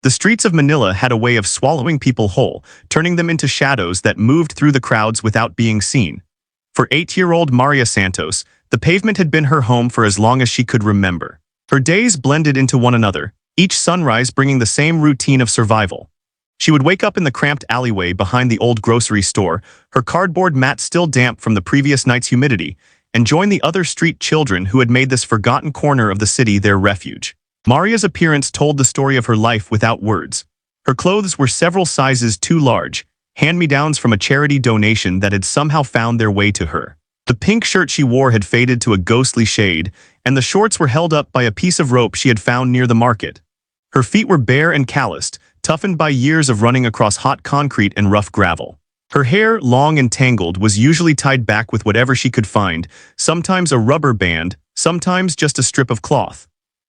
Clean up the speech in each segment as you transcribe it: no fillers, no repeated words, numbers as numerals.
The streets of Manila had a way of swallowing people whole, turning them into shadows that moved through the crowds without being seen. For 8-year-old Maria Santos, the pavement had been her home for as long as she could remember. Her days blended into one another, each sunrise bringing the same routine of survival. She would wake up in the cramped alleyway behind the old grocery store, her cardboard mat still damp from the previous night's humidity, and join the other street children who had made this forgotten corner of the city their refuge. Maria's appearance told the story of her life without words. Her clothes were several sizes too large, hand-me-downs from a charity donation that had somehow found their way to her. The pink shirt she wore had faded to a ghostly shade, and the shorts were held up by a piece of rope she had found near the market. Her feet were bare and calloused, toughened by years of running across hot concrete and rough gravel. Her hair, long and tangled, was usually tied back with whatever she could find, sometimes a rubber band, sometimes just a strip of cloth.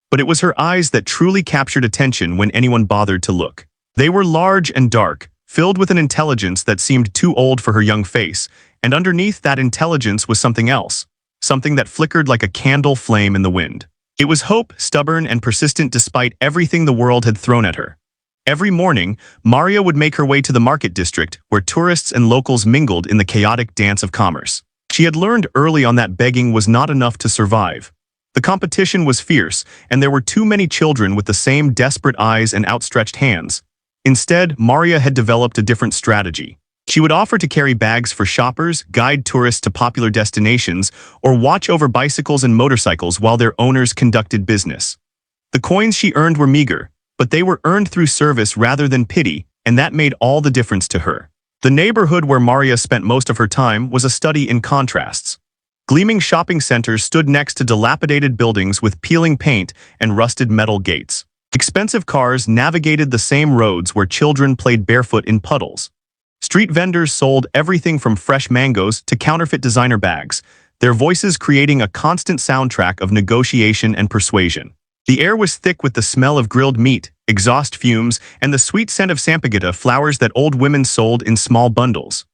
But it was her eyes that truly captured attention when anyone bothered to look. They were large and dark, filled with an intelligence that seemed too old for her young face, and underneath that intelligence was something else, something that flickered like a candle flame in the wind. It was hope, stubborn and persistent despite everything the world had thrown at her. Every morning, Maria would make her way to the market district, where tourists and locals mingled in the chaotic dance of commerce. She had learned early on that begging was not enough to survive. The competition was fierce, and there were too many children with the same desperate eyes and outstretched hands. Instead, Maria had developed a different strategy. She would offer to carry bags for shoppers, guide tourists to popular destinations, or watch over bicycles and motorcycles while their owners conducted business. The coins she earned were meager, but they were earned through service rather than pity, and that made all the difference to her. The neighborhood where Maria spent most of her time was a study in contrasts. Gleaming shopping centers stood next to dilapidated buildings with peeling paint and rusted metal gates. Expensive cars navigated the same roads where children played barefoot in puddles. Street vendors sold everything from fresh mangoes to counterfeit designer bags, their voices creating a constant soundtrack of negotiation and persuasion. The air was thick with the smell of grilled meat, exhaust fumes, and the sweet scent of sampaguita flowers that old women sold in small bundles.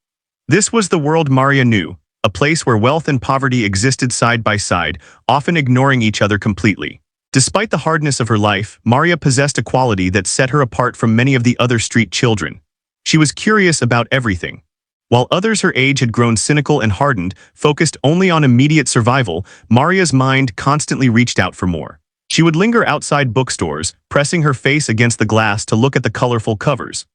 This was the world Maria knew, a place where wealth and poverty existed side by side, often ignoring each other completely. Despite the hardness of her life, Maria possessed a quality that set her apart from many of the other street children. She was curious about everything. While others her age had grown cynical and hardened, focused only on immediate survival, Maria's mind constantly reached out for more. She would linger outside bookstores, pressing her face against the glass to look at the colorful covers.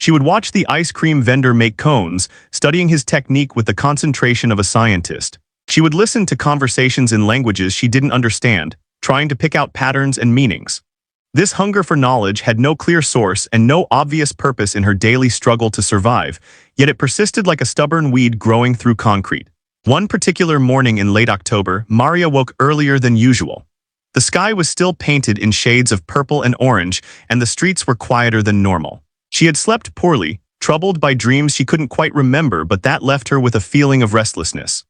She would watch the ice cream vendor make cones, studying his technique with the concentration of a scientist. She would listen to conversations in languages she didn't understand, trying to pick out patterns and meanings. This hunger for knowledge had no clear source and no obvious purpose in her daily struggle to survive, yet it persisted like a stubborn weed growing through concrete. One particular morning in late October, Maria woke earlier than usual. The sky was still painted in shades of purple and orange, and the streets were quieter than normal. She had slept poorly, troubled by dreams she couldn't quite remember, but that left her with a feeling of restlessness.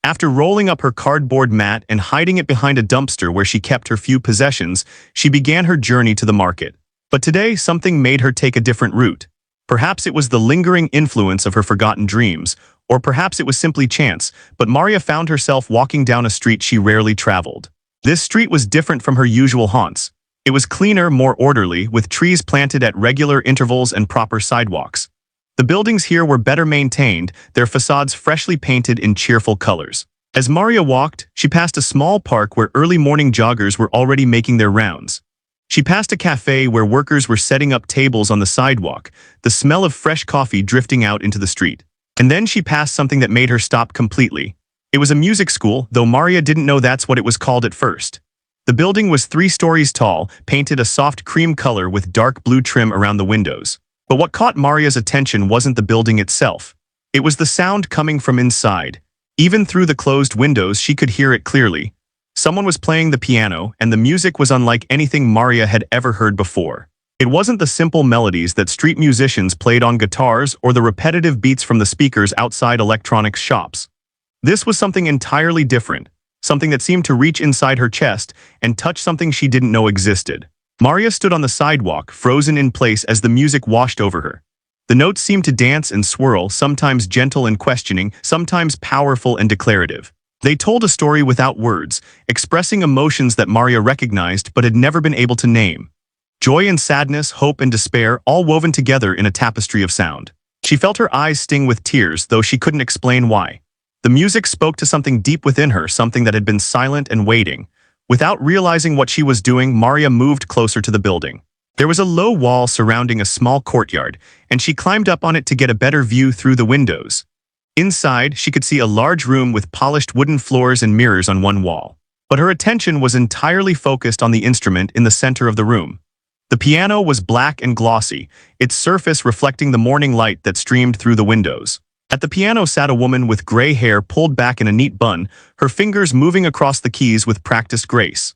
After rolling up her cardboard mat and hiding it behind a dumpster where she kept her few possessions, she began her journey to the market. But today, something made her take a different route. Perhaps it was the lingering influence of her forgotten dreams, or perhaps it was simply chance, but Maria found herself walking down a street she rarely traveled. This street was different from her usual haunts. It was cleaner, more orderly, with trees planted at regular intervals and proper sidewalks. The buildings here were better maintained, their facades freshly painted in cheerful colors. As Maria walked, she passed a small park where early morning joggers were already making their rounds. She passed a cafe where workers were setting up tables on the sidewalk, the smell of fresh coffee drifting out into the street. And then she passed something that made her stop completely. It was a music school, though Maria didn't know that's what it was called at first. The building was 3 stories tall, painted a soft cream color with dark blue trim around the windows. But what caught Maria's attention wasn't the building itself. It was the sound coming from inside. Even through the closed windows, she could hear it clearly. Someone was playing the piano, and the music was unlike anything Maria had ever heard before. It wasn't the simple melodies that street musicians played on guitars or the repetitive beats from the speakers outside electronics shops. This was something entirely different. Something that seemed to reach inside her chest and touch something she didn't know existed. Maria stood on the sidewalk, frozen in place as the music washed over her. The notes seemed to dance and swirl, sometimes gentle and questioning, sometimes powerful and declarative. They told a story without words, expressing emotions that Maria recognized but had never been able to name. Joy and sadness, hope and despair, all woven together in a tapestry of sound. She felt her eyes sting with tears, though she couldn't explain why. The music spoke to something deep within her, something that had been silent and waiting. Without realizing what she was doing, Maria moved closer to the building. There was a low wall surrounding a small courtyard, and she climbed up on it to get a better view through the windows. Inside, she could see a large room with polished wooden floors and mirrors on one wall. But her attention was entirely focused on the instrument in the center of the room. The piano was black and glossy, its surface reflecting the morning light that streamed through the windows. At the piano sat a woman with gray hair pulled back in a neat bun, her fingers moving across the keys with practiced grace.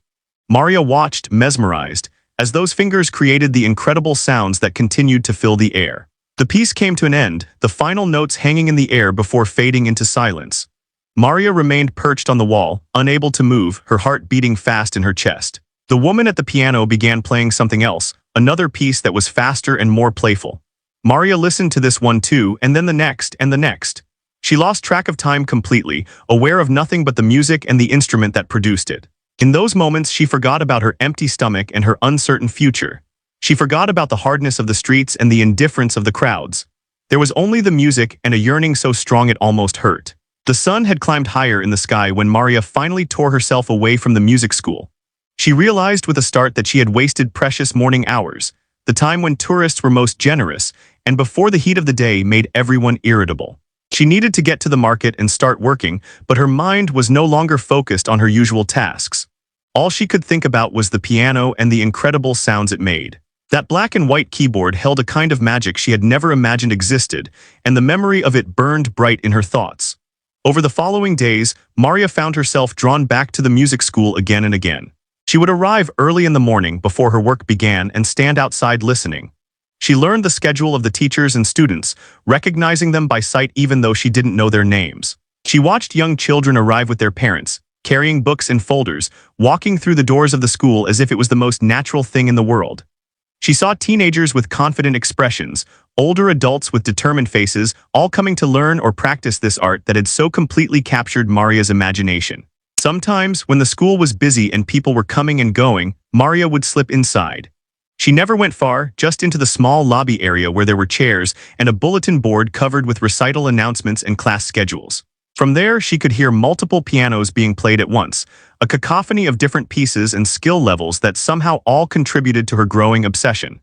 Maria watched, mesmerized, as those fingers created the incredible sounds that continued to fill the air. The piece came to an end, the final notes hanging in the air before fading into silence. Maria remained perched on the wall, unable to move, her heart beating fast in her chest. The woman at the piano began playing something else, another piece that was faster and more playful. Maria listened to this one too, and then the next, and the next. She lost track of time completely, aware of nothing but the music and the instrument that produced it. In those moments, she forgot about her empty stomach and her uncertain future. She forgot about the hardness of the streets and the indifference of the crowds. There was only the music and a yearning so strong it almost hurt. The sun had climbed higher in the sky when Maria finally tore herself away from the music school. She realized with a start that she had wasted precious morning hours, the time when tourists were most generous, and before the heat of the day made everyone irritable. She needed to get to the market and start working, but her mind was no longer focused on her usual tasks. All she could think about was the piano and the incredible sounds it made. That black and white keyboard held a kind of magic she had never imagined existed, and the memory of it burned bright in her thoughts. Over the following days, Maria found herself drawn back to the music school again and again. She would arrive early in the morning before her work began and stand outside listening. She learned the schedule of the teachers and students, recognizing them by sight even though she didn't know their names. She watched young children arrive with their parents, carrying books and folders, walking through the doors of the school as if it was the most natural thing in the world. She saw teenagers with confident expressions, older adults with determined faces, all coming to learn or practice this art that had so completely captured Maria's imagination. Sometimes, when the school was busy and people were coming and going, Maria would slip inside. She never went far, just into the small lobby area where there were chairs and a bulletin board covered with recital announcements and class schedules. From there, she could hear multiple pianos being played at once, a cacophony of different pieces and skill levels that somehow all contributed to her growing obsession.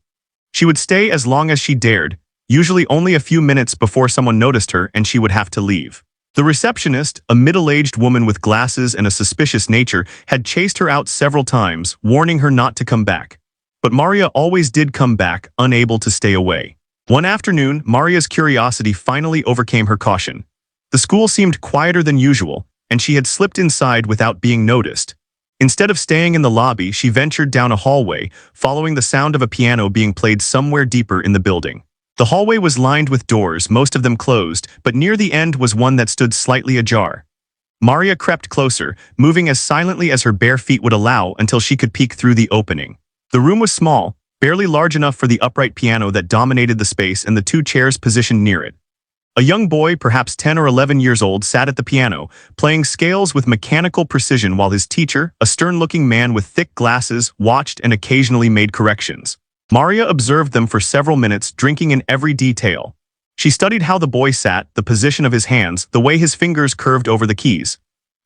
She would stay as long as she dared, usually only a few minutes before someone noticed her and she would have to leave. The receptionist, a middle-aged woman with glasses and a suspicious nature, had chased her out several times, warning her not to come back. But Maria always did come back, unable to stay away. One afternoon, Maria's curiosity finally overcame her caution. The school seemed quieter than usual, and she had slipped inside without being noticed. Instead of staying in the lobby, she ventured down a hallway, following the sound of a piano being played somewhere deeper in the building. The hallway was lined with doors, most of them closed, but near the end was one that stood slightly ajar. Maria crept closer, moving as silently as her bare feet would allow until she could peek through the opening. The room was small, barely large enough for the upright piano that dominated the space and the two chairs positioned near it. A young boy, perhaps 10 or 11 years old, sat at the piano, playing scales with mechanical precision while his teacher, a stern-looking man with thick glasses, watched and occasionally made corrections. Maria observed them for several minutes, drinking in every detail. She studied how the boy sat, the position of his hands, the way his fingers curved over the keys.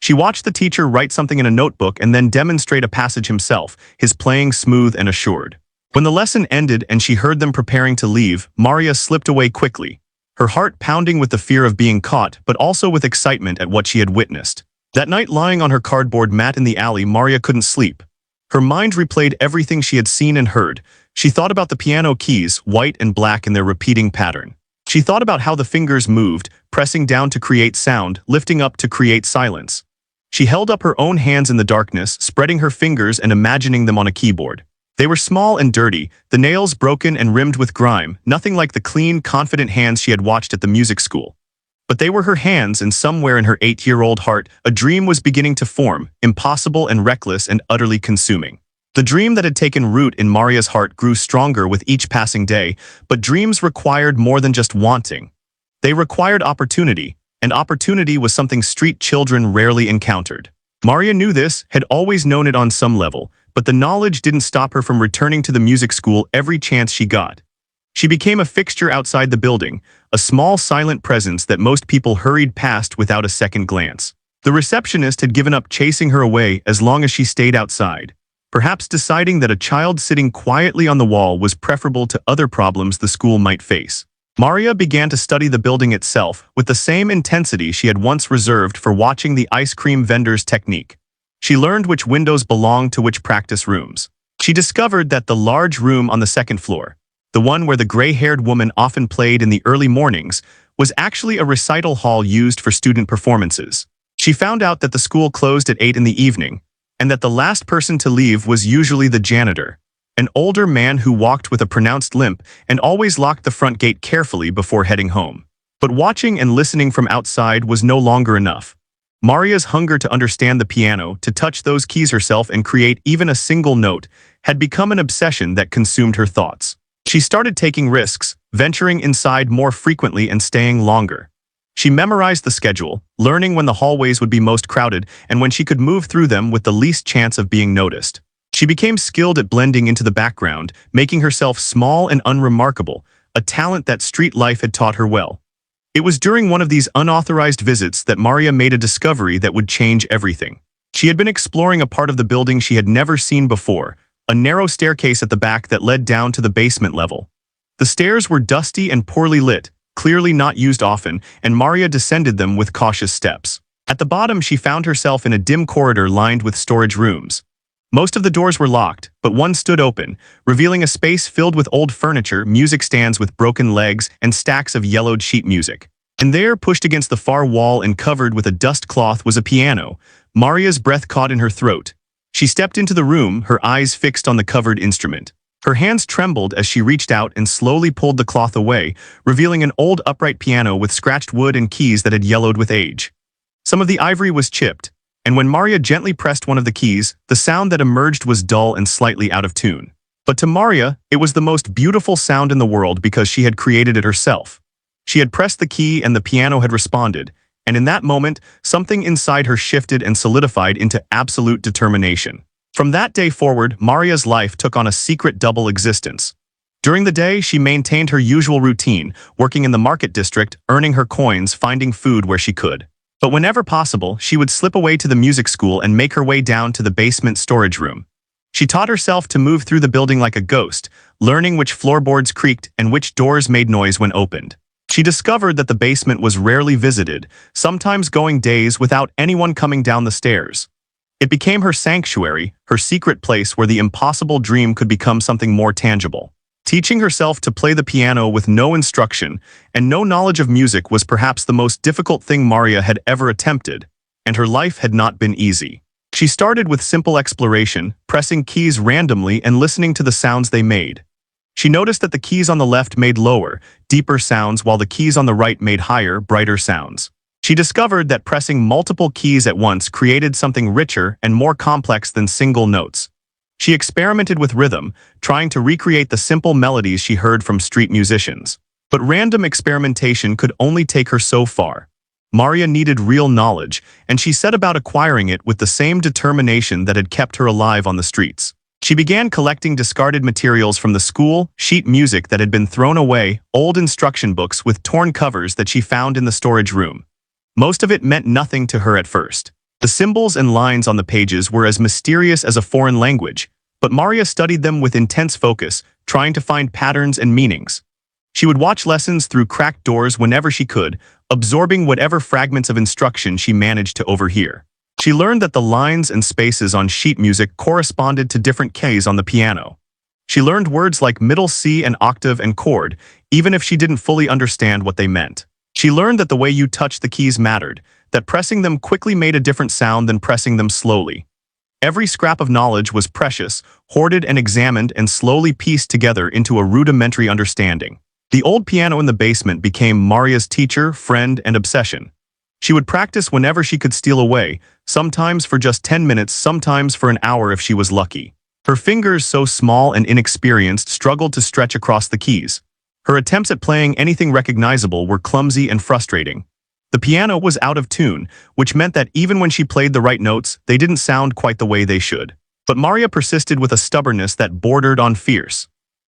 She watched the teacher write something in a notebook and then demonstrate a passage himself, his playing smooth and assured. When the lesson ended and she heard them preparing to leave, Maria slipped away quickly, her heart pounding with the fear of being caught, but also with excitement at what she had witnessed. That night, lying on her cardboard mat in the alley, Maria couldn't sleep. Her mind replayed everything she had seen and heard. She thought about the piano keys, white and black in their repeating pattern. She thought about how the fingers moved, pressing down to create sound, lifting up to create silence. She held up her own hands in the darkness, spreading her fingers and imagining them on a keyboard. They were small and dirty, the nails broken and rimmed with grime, nothing like the clean, confident hands she had watched at the music school. But they were her hands, and somewhere in her 8-year-old heart, a dream was beginning to form, impossible and reckless and utterly consuming. The dream that had taken root in Maria's heart grew stronger with each passing day, but dreams required more than just wanting. They required opportunity, and opportunity was something street children rarely encountered. Maria knew this, had always known it on some level, But the knowledge didn't stop her from returning to the music school every chance she got. She became a fixture outside the building, a small silent presence that most people hurried past without a second glance. The receptionist had given up chasing her away as long as she stayed outside, perhaps deciding that a child sitting quietly on the wall was preferable to other problems the school might face. Maria began to study the building itself with the same intensity she had once reserved for watching the ice cream vendor's technique. She learned which windows belonged to which practice rooms. She discovered that the large room on the second floor, the one where the gray-haired woman often played in the early mornings, was actually a recital hall used for student performances. She found out that the school closed at 8 in the evening, and that the last person to leave was usually the janitor, an older man who walked with a pronounced limp and always locked the front gate carefully before heading home. But watching and listening from outside was no longer enough. Maria's hunger to understand the piano, to touch those keys herself and create even a single note, had become an obsession that consumed her thoughts. She started taking risks, venturing inside more frequently and staying longer. She memorized the schedule, learning when the hallways would be most crowded and when she could move through them with the least chance of being noticed. She became skilled at blending into the background, making herself small and unremarkable, a talent that street life had taught her well. It was during one of these unauthorized visits that Maria made a discovery that would change everything. She had been exploring a part of the building she had never seen before, a narrow staircase at the back that led down to the basement level. The stairs were dusty and poorly lit, clearly not used often, and Maria descended them with cautious steps. At the bottom, she found herself in a dim corridor lined with storage rooms. Most of the doors were locked, but one stood open, revealing a space filled with old furniture, music stands with broken legs, and stacks of yellowed sheet music. And there, pushed against the far wall and covered with a dust cloth, was a piano. Maria's breath caught in her throat. She stepped into the room, her eyes fixed on the covered instrument. Her hands trembled as she reached out and slowly pulled the cloth away, revealing an old upright piano with scratched wood and keys that had yellowed with age. Some of the ivory was chipped, and when Maria gently pressed one of the keys, the sound that emerged was dull and slightly out of tune. But to Maria, it was the most beautiful sound in the world because she had created it herself. She had pressed the key and the piano had responded, and in that moment, something inside her shifted and solidified into absolute determination. From that day forward, Maria's life took on a secret double existence. During the day, she maintained her usual routine, working in the market district, earning her coins, finding food where she could. But whenever possible, she would slip away to the music school and make her way down to the basement storage room. She taught herself to move through the building like a ghost, learning which floorboards creaked and which doors made noise when opened. She discovered that the basement was rarely visited, sometimes going days without anyone coming down the stairs. It became her sanctuary, her secret place where the impossible dream could become something more tangible. Teaching herself to play the piano with no instruction and no knowledge of music was perhaps the most difficult thing Maria had ever attempted, and her life had not been easy. She started with simple exploration, pressing keys randomly and listening to the sounds they made. She noticed that the keys on the left made lower, deeper sounds while the keys on the right made higher, brighter sounds. She discovered that pressing multiple keys at once created something richer and more complex than single notes. She experimented with rhythm, trying to recreate the simple melodies she heard from street musicians. But random experimentation could only take her so far. Maria needed real knowledge, and she set about acquiring it with the same determination that had kept her alive on the streets. She began collecting discarded materials from the school, sheet music that had been thrown away, old instruction books with torn covers that she found in the storage room. Most of it meant nothing to her at first. The symbols and lines on the pages were as mysterious as a foreign language, but Maria studied them with intense focus, trying to find patterns and meanings. She would watch lessons through cracked doors whenever she could, absorbing whatever fragments of instruction she managed to overhear. She learned that the lines and spaces on sheet music corresponded to different keys on the piano. She learned words like middle C and octave and chord, even if she didn't fully understand what they meant. She learned that the way you touched the keys mattered, that pressing them quickly made a different sound than pressing them slowly. Every scrap of knowledge was precious, hoarded and examined and slowly pieced together into a rudimentary understanding. The old piano in the basement became Maria's teacher, friend, and obsession. She would practice whenever she could steal away, sometimes for just 10 minutes, sometimes for an hour if she was lucky. Her fingers, so small and inexperienced, struggled to stretch across the keys. Her attempts at playing anything recognizable were clumsy and frustrating. The piano was out of tune, which meant that even when she played the right notes, they didn't sound quite the way they should. But Maria persisted with a stubbornness that bordered on fierce.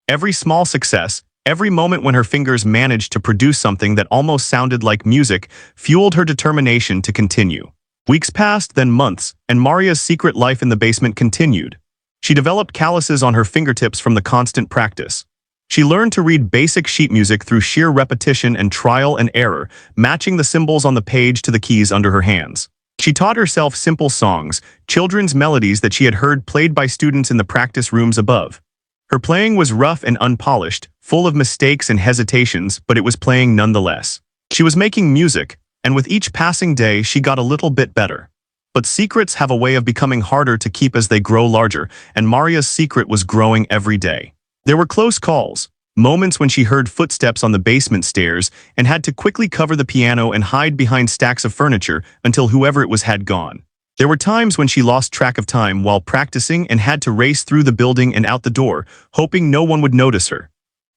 Every small success, every moment when her fingers managed to produce something that almost sounded like music, fueled her determination to continue. Weeks passed, then months, and Maria's secret life in the basement continued. She developed calluses on her fingertips from the constant practice. She learned to read basic sheet music through sheer repetition and trial and error, matching the symbols on the page to the keys under her hands. She taught herself simple songs, children's melodies that she had heard played by students in the practice rooms above. Her playing was rough and unpolished, full of mistakes and hesitations, but it was playing nonetheless. She was making music, and with each passing day she got a little bit better. But secrets have a way of becoming harder to keep as they grow larger, and Maria's secret was growing every day. There were close calls, moments when she heard footsteps on the basement stairs and had to quickly cover the piano and hide behind stacks of furniture until whoever it was had gone. There were times when she lost track of time while practicing and had to race through the building and out the door, hoping no one would notice her.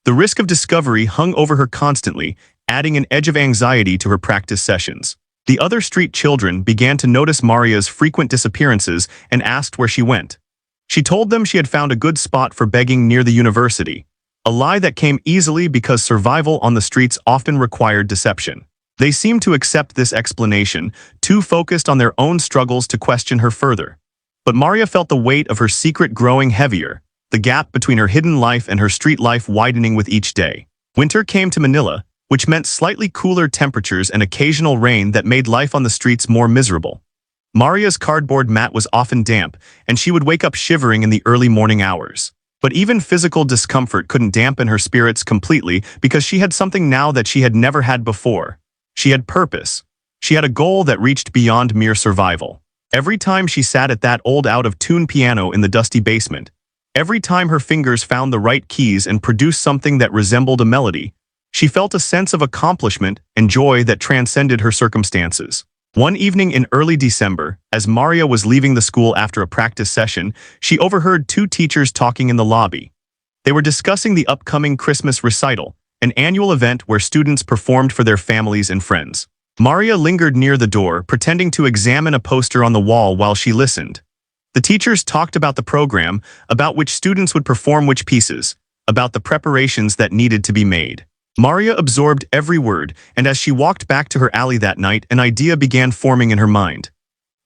The risk of discovery hung over her constantly, adding an edge of anxiety to her practice sessions. The other street children began to notice Maria's frequent disappearances and asked where she went. She told them she had found a good spot for begging near the university, a lie that came easily because survival on the streets often required deception. They seemed to accept this explanation, too focused on their own struggles to question her further. But Maria felt the weight of her secret growing heavier, the gap between her hidden life and her street life widening with each day. Winter came to Manila, which meant slightly cooler temperatures and occasional rain that made life on the streets more miserable. Maria's cardboard mat was often damp, and she would wake up shivering in the early morning hours. But even physical discomfort couldn't dampen her spirits completely because she had something now that she had never had before. She had purpose. She had a goal that reached beyond mere survival. Every time she sat at that old out-of-tune piano in the dusty basement, every time her fingers found the right keys and produced something that resembled a melody, she felt a sense of accomplishment and joy that transcended her circumstances. One evening in early December, as Maria was leaving the school after a practice session, she overheard two teachers talking in the lobby. They were discussing the upcoming Christmas recital, an annual event where students performed for their families and friends. Maria lingered near the door, pretending to examine a poster on the wall while she listened. The teachers talked about the program, about which students would perform which pieces, about the preparations that needed to be made. Maria absorbed every word, and as she walked back to her alley that night, an idea began forming in her mind.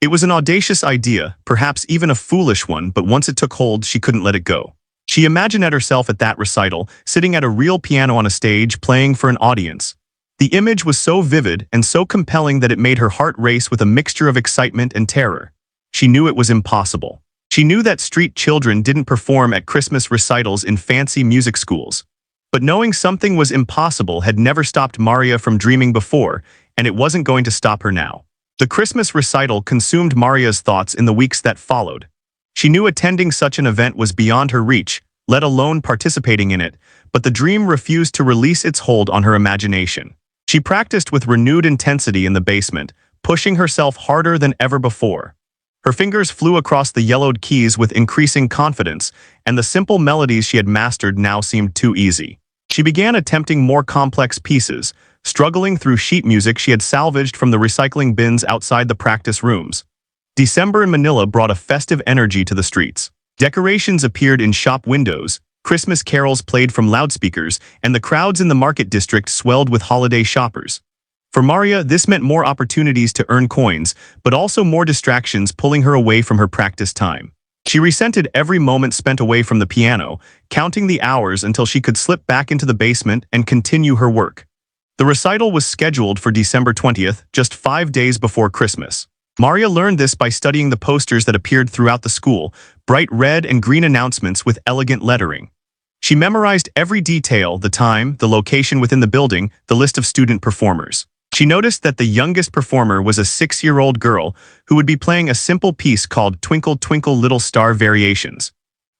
It was an audacious idea, perhaps even a foolish one, but once it took hold, she couldn't let it go. She imagined herself at that recital, sitting at a real piano on a stage, playing for an audience. The image was so vivid and so compelling that it made her heart race with a mixture of excitement and terror. She knew it was impossible. She knew that street children didn't perform at Christmas recitals in fancy music schools. But knowing something was impossible had never stopped Maria from dreaming before, and it wasn't going to stop her now. The Christmas recital consumed Maria's thoughts in the weeks that followed. She knew attending such an event was beyond her reach, let alone participating in it, but the dream refused to release its hold on her imagination. She practiced with renewed intensity in the basement, pushing herself harder than ever before. Her fingers flew across the yellowed keys with increasing confidence, and the simple melodies she had mastered now seemed too easy. She began attempting more complex pieces, struggling through sheet music she had salvaged from the recycling bins outside the practice rooms. December in Manila brought a festive energy to the streets. Decorations appeared in shop windows, Christmas carols played from loudspeakers, and the crowds in the market district swelled with holiday shoppers. For Maria, this meant more opportunities to earn coins, but also more distractions pulling her away from her practice time. She resented every moment spent away from the piano, counting the hours until she could slip back into the basement and continue her work. The recital was scheduled for December 20th, just 5 days before Christmas. Maria learned this by studying the posters that appeared throughout the school, bright red and green announcements with elegant lettering. She memorized every detail, the time, the location within the building, the list of student performers. She noticed that the youngest performer was a 6-year-old girl who would be playing a simple piece called Twinkle Twinkle Little Star Variations.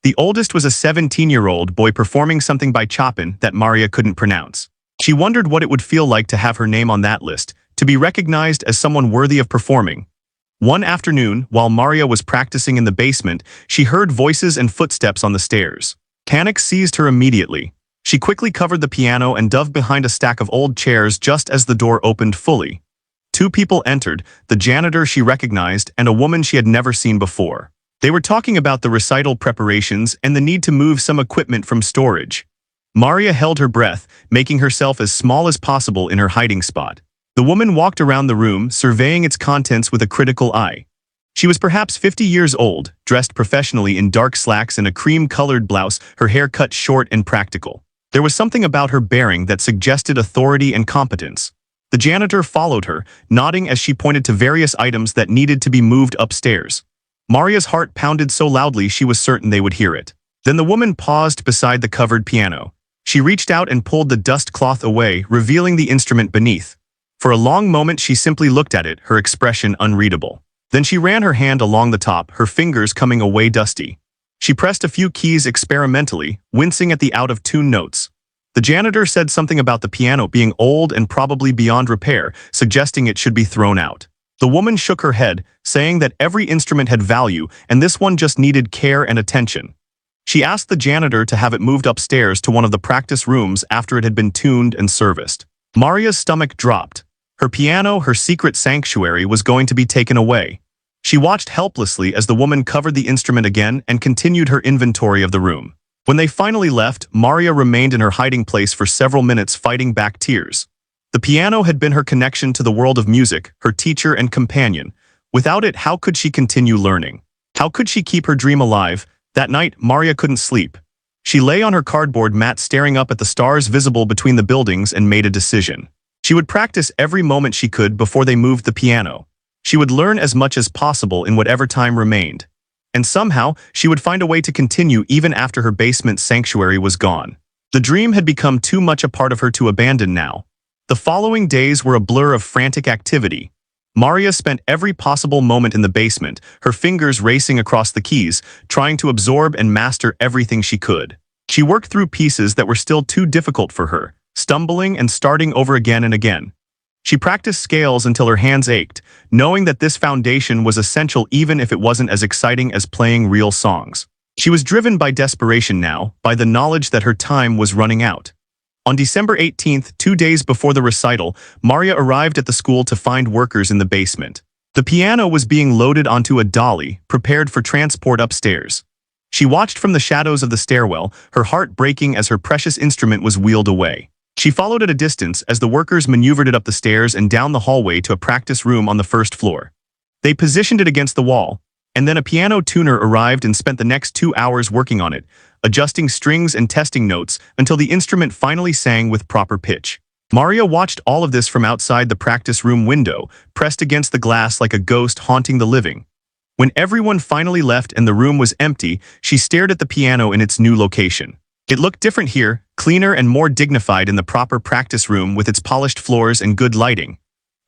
The oldest was a 17-year-old boy performing something by Chopin that Maria couldn't pronounce. She wondered what it would feel like to have her name on that list, to be recognized as someone worthy of performing. One afternoon, while Maria was practicing in the basement, she heard voices and footsteps on the stairs. Panic seized her immediately. She quickly covered the piano and dove behind a stack of old chairs just as the door opened fully. 2 people entered, the janitor she recognized and a woman she had never seen before. They were talking about the recital preparations and the need to move some equipment from storage. Maria held her breath, making herself as small as possible in her hiding spot. The woman walked around the room, surveying its contents with a critical eye. She was perhaps 50 years old, dressed professionally in dark slacks and a cream-colored blouse, her hair cut short and practical. There was something about her bearing that suggested authority and competence. The janitor followed her, nodding as she pointed to various items that needed to be moved upstairs. Maria's heart pounded so loudly she was certain they would hear it. Then the woman paused beside the covered piano. She reached out and pulled the dust cloth away, revealing the instrument beneath. For a long moment she simply looked at it, her expression unreadable. Then she ran her hand along the top, her fingers coming away dusty. She pressed a few keys experimentally, wincing at the out-of-tune notes. The janitor said something about the piano being old and probably beyond repair, suggesting it should be thrown out. The woman shook her head, saying that every instrument had value and this one just needed care and attention. She asked the janitor to have it moved upstairs to one of the practice rooms after it had been tuned and serviced. Maria's stomach dropped. Her piano, her secret sanctuary, was going to be taken away. She watched helplessly as the woman covered the instrument again and continued her inventory of the room. When they finally left, Maria remained in her hiding place for several minutes, fighting back tears. The piano had been her connection to the world of music, her teacher and companion. Without it, how could she continue learning? How could she keep her dream alive? That night, Maria couldn't sleep. She lay on her cardboard mat staring up at the stars visible between the buildings and made a decision. She would practice every moment she could before they moved the piano. She would learn as much as possible in whatever time remained. And somehow, she would find a way to continue even after her basement sanctuary was gone. The dream had become too much a part of her to abandon now. The following days were a blur of frantic activity. Maria spent every possible moment in the basement, her fingers racing across the keys, trying to absorb and master everything she could. She worked through pieces that were still too difficult for her, stumbling and starting over again and again. She practiced scales until her hands ached, knowing that this foundation was essential even if it wasn't as exciting as playing real songs. She was driven by desperation now, by the knowledge that her time was running out. On December 18th, 2 days before the recital, Maria arrived at the school to find workers in the basement. The piano was being loaded onto a dolly, prepared for transport upstairs. She watched from the shadows of the stairwell, her heart breaking as her precious instrument was wheeled away. She followed at a distance as the workers maneuvered it up the stairs and down the hallway to a practice room on the first floor. They positioned it against the wall, and then a piano tuner arrived and spent the next 2 hours working on it, adjusting strings and testing notes until the instrument finally sang with proper pitch. Maria watched all of this from outside the practice room window, pressed against the glass like a ghost haunting the living. When everyone finally left and the room was empty, she stared at the piano in its new location. It looked different here, cleaner and more dignified in the proper practice room with its polished floors and good lighting.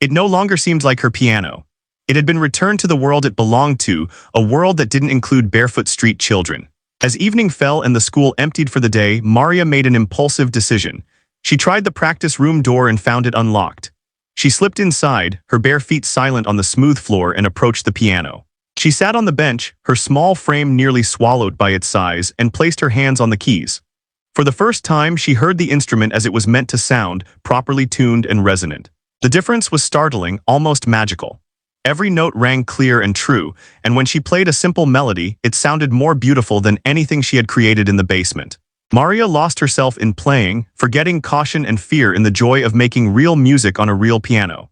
It no longer seemed like her piano. It had been returned to the world it belonged to, a world that didn't include barefoot street children. As evening fell and the school emptied for the day, Maria made an impulsive decision. She tried the practice room door and found it unlocked. She slipped inside, her bare feet silent on the smooth floor, and approached the piano. She sat on the bench, her small frame nearly swallowed by its size, and placed her hands on the keys. For the first time, she heard the instrument as it was meant to sound, properly tuned and resonant. The difference was startling, almost magical. Every note rang clear and true, and when she played a simple melody, it sounded more beautiful than anything she had created in the basement. Maria lost herself in playing, forgetting caution and fear in the joy of making real music on a real piano.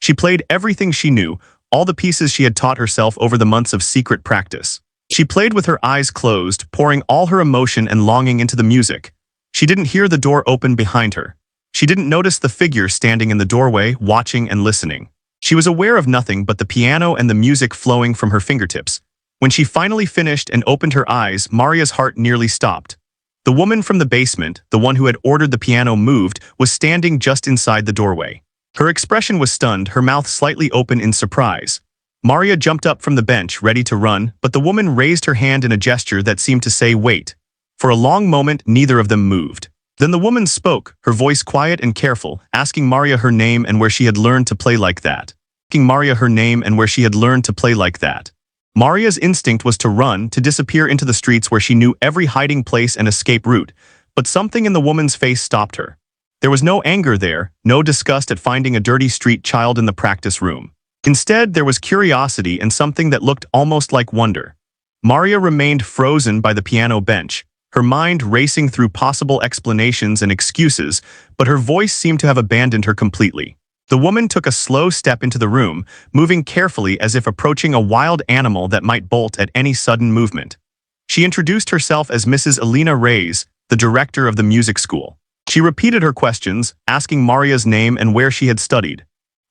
She played everything she knew, all the pieces she had taught herself over the months of secret practice. She played with her eyes closed, pouring all her emotion and longing into the music. She didn't hear the door open behind her. She didn't notice the figure standing in the doorway, watching and listening. She was aware of nothing but the piano and the music flowing from her fingertips. When she finally finished and opened her eyes, Maria's heart nearly stopped. The woman from the basement, the one who had ordered the piano moved, was standing just inside the doorway. Her expression was stunned, her mouth slightly open in surprise. Maria jumped up from the bench, ready to run, but the woman raised her hand in a gesture that seemed to say, "Wait." For a long moment, neither of them moved. Then the woman spoke, her voice quiet and careful, asking Maria her name and where she had learned to play like that. Maria's instinct was to run, to disappear into the streets where she knew every hiding place and escape route, but something in the woman's face stopped her. There was no anger there, no disgust at finding a dirty street child in the practice room. Instead, there was curiosity and something that looked almost like wonder. Maria remained frozen by the piano bench, her mind racing through possible explanations and excuses, but her voice seemed to have abandoned her completely. The woman took a slow step into the room, moving carefully as if approaching a wild animal that might bolt at any sudden movement. She introduced herself as Mrs. Elena Reyes, the director of the music school. She repeated her questions, asking Maria's name and where she had studied.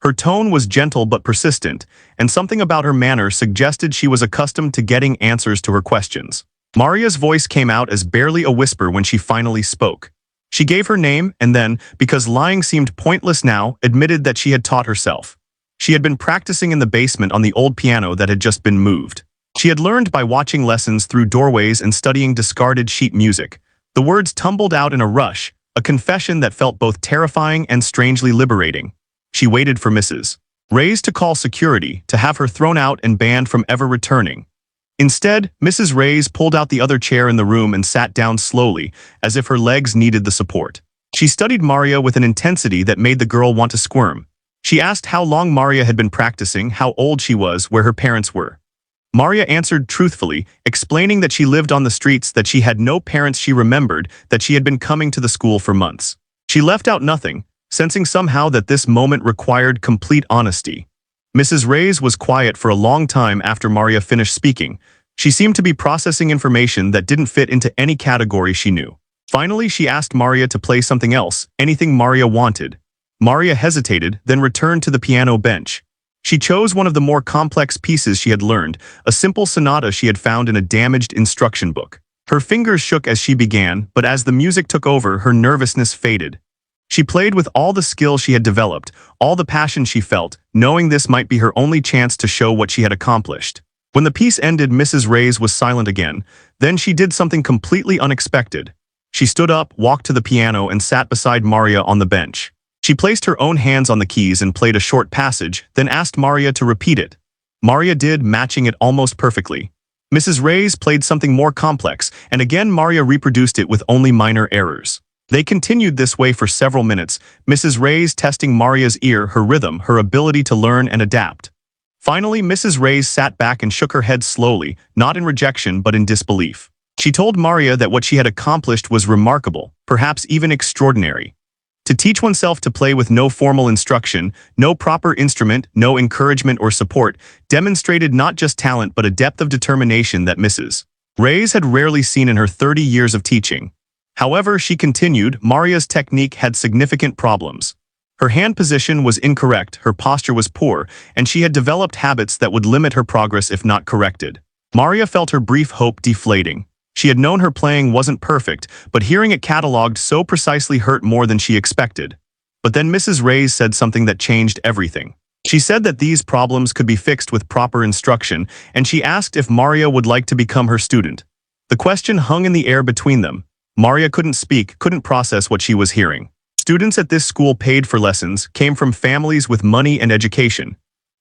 Her tone was gentle but persistent, and something about her manner suggested she was accustomed to getting answers to her questions. Maria's voice came out as barely a whisper when she finally spoke. She gave her name and then, because lying seemed pointless now, admitted that she had taught herself. She had been practicing in the basement on the old piano that had just been moved. She had learned by watching lessons through doorways and studying discarded sheet music. The words tumbled out in a rush, a confession that felt both terrifying and strangely liberating. She waited for Mrs. Reyes to call security, to have her thrown out and banned from ever returning. Instead, Mrs. Reyes pulled out the other chair in the room and sat down slowly, as if her legs needed the support. She studied Maria with an intensity that made the girl want to squirm. She asked how long Maria had been practicing, how old she was, where her parents were. Maria answered truthfully, explaining that she lived on the streets, that she had no parents she remembered, that she had been coming to the school for months. She left out nothing, sensing somehow that this moment required complete honesty. Mrs. Reyes was quiet for a long time after Maria finished speaking. She seemed to be processing information that didn't fit into any category she knew. Finally, she asked Maria to play something else, anything Maria wanted. Maria hesitated, then returned to the piano bench. She chose one of the more complex pieces she had learned, a simple sonata she had found in a damaged instruction book. Her fingers shook as she began, but as the music took over, her nervousness faded. She played with all the skill she had developed, all the passion she felt, knowing this might be her only chance to show what she had accomplished. When the piece ended, Mrs. Reyes was silent again. Then she did something completely unexpected. She stood up, walked to the piano, and sat beside Maria on the bench. She placed her own hands on the keys and played a short passage, then asked Maria to repeat it. Maria did, matching it almost perfectly. Mrs. Reyes played something more complex, and again Maria reproduced it with only minor errors. They continued this way for several minutes, Mrs. Reyes testing Maria's ear, her rhythm, her ability to learn and adapt. Finally, Mrs. Reyes sat back and shook her head slowly, not in rejection but in disbelief. She told Maria that what she had accomplished was remarkable, perhaps even extraordinary. To teach oneself to play with no formal instruction, no proper instrument, no encouragement or support, demonstrated not just talent but a depth of determination that Mrs. Reyes had rarely seen in her 30 years of teaching. However, she continued, Maria's technique had significant problems. Her hand position was incorrect, her posture was poor, and she had developed habits that would limit her progress if not corrected. Maria felt her brief hope deflating. She had known her playing wasn't perfect, but hearing it catalogued so precisely hurt more than she expected. But then Mrs. Reyes said something that changed everything. She said that these problems could be fixed with proper instruction, and she asked if Maria would like to become her student. The question hung in the air between them. Maria couldn't speak, couldn't process what she was hearing. Students at this school paid for lessons, came from families with money and education.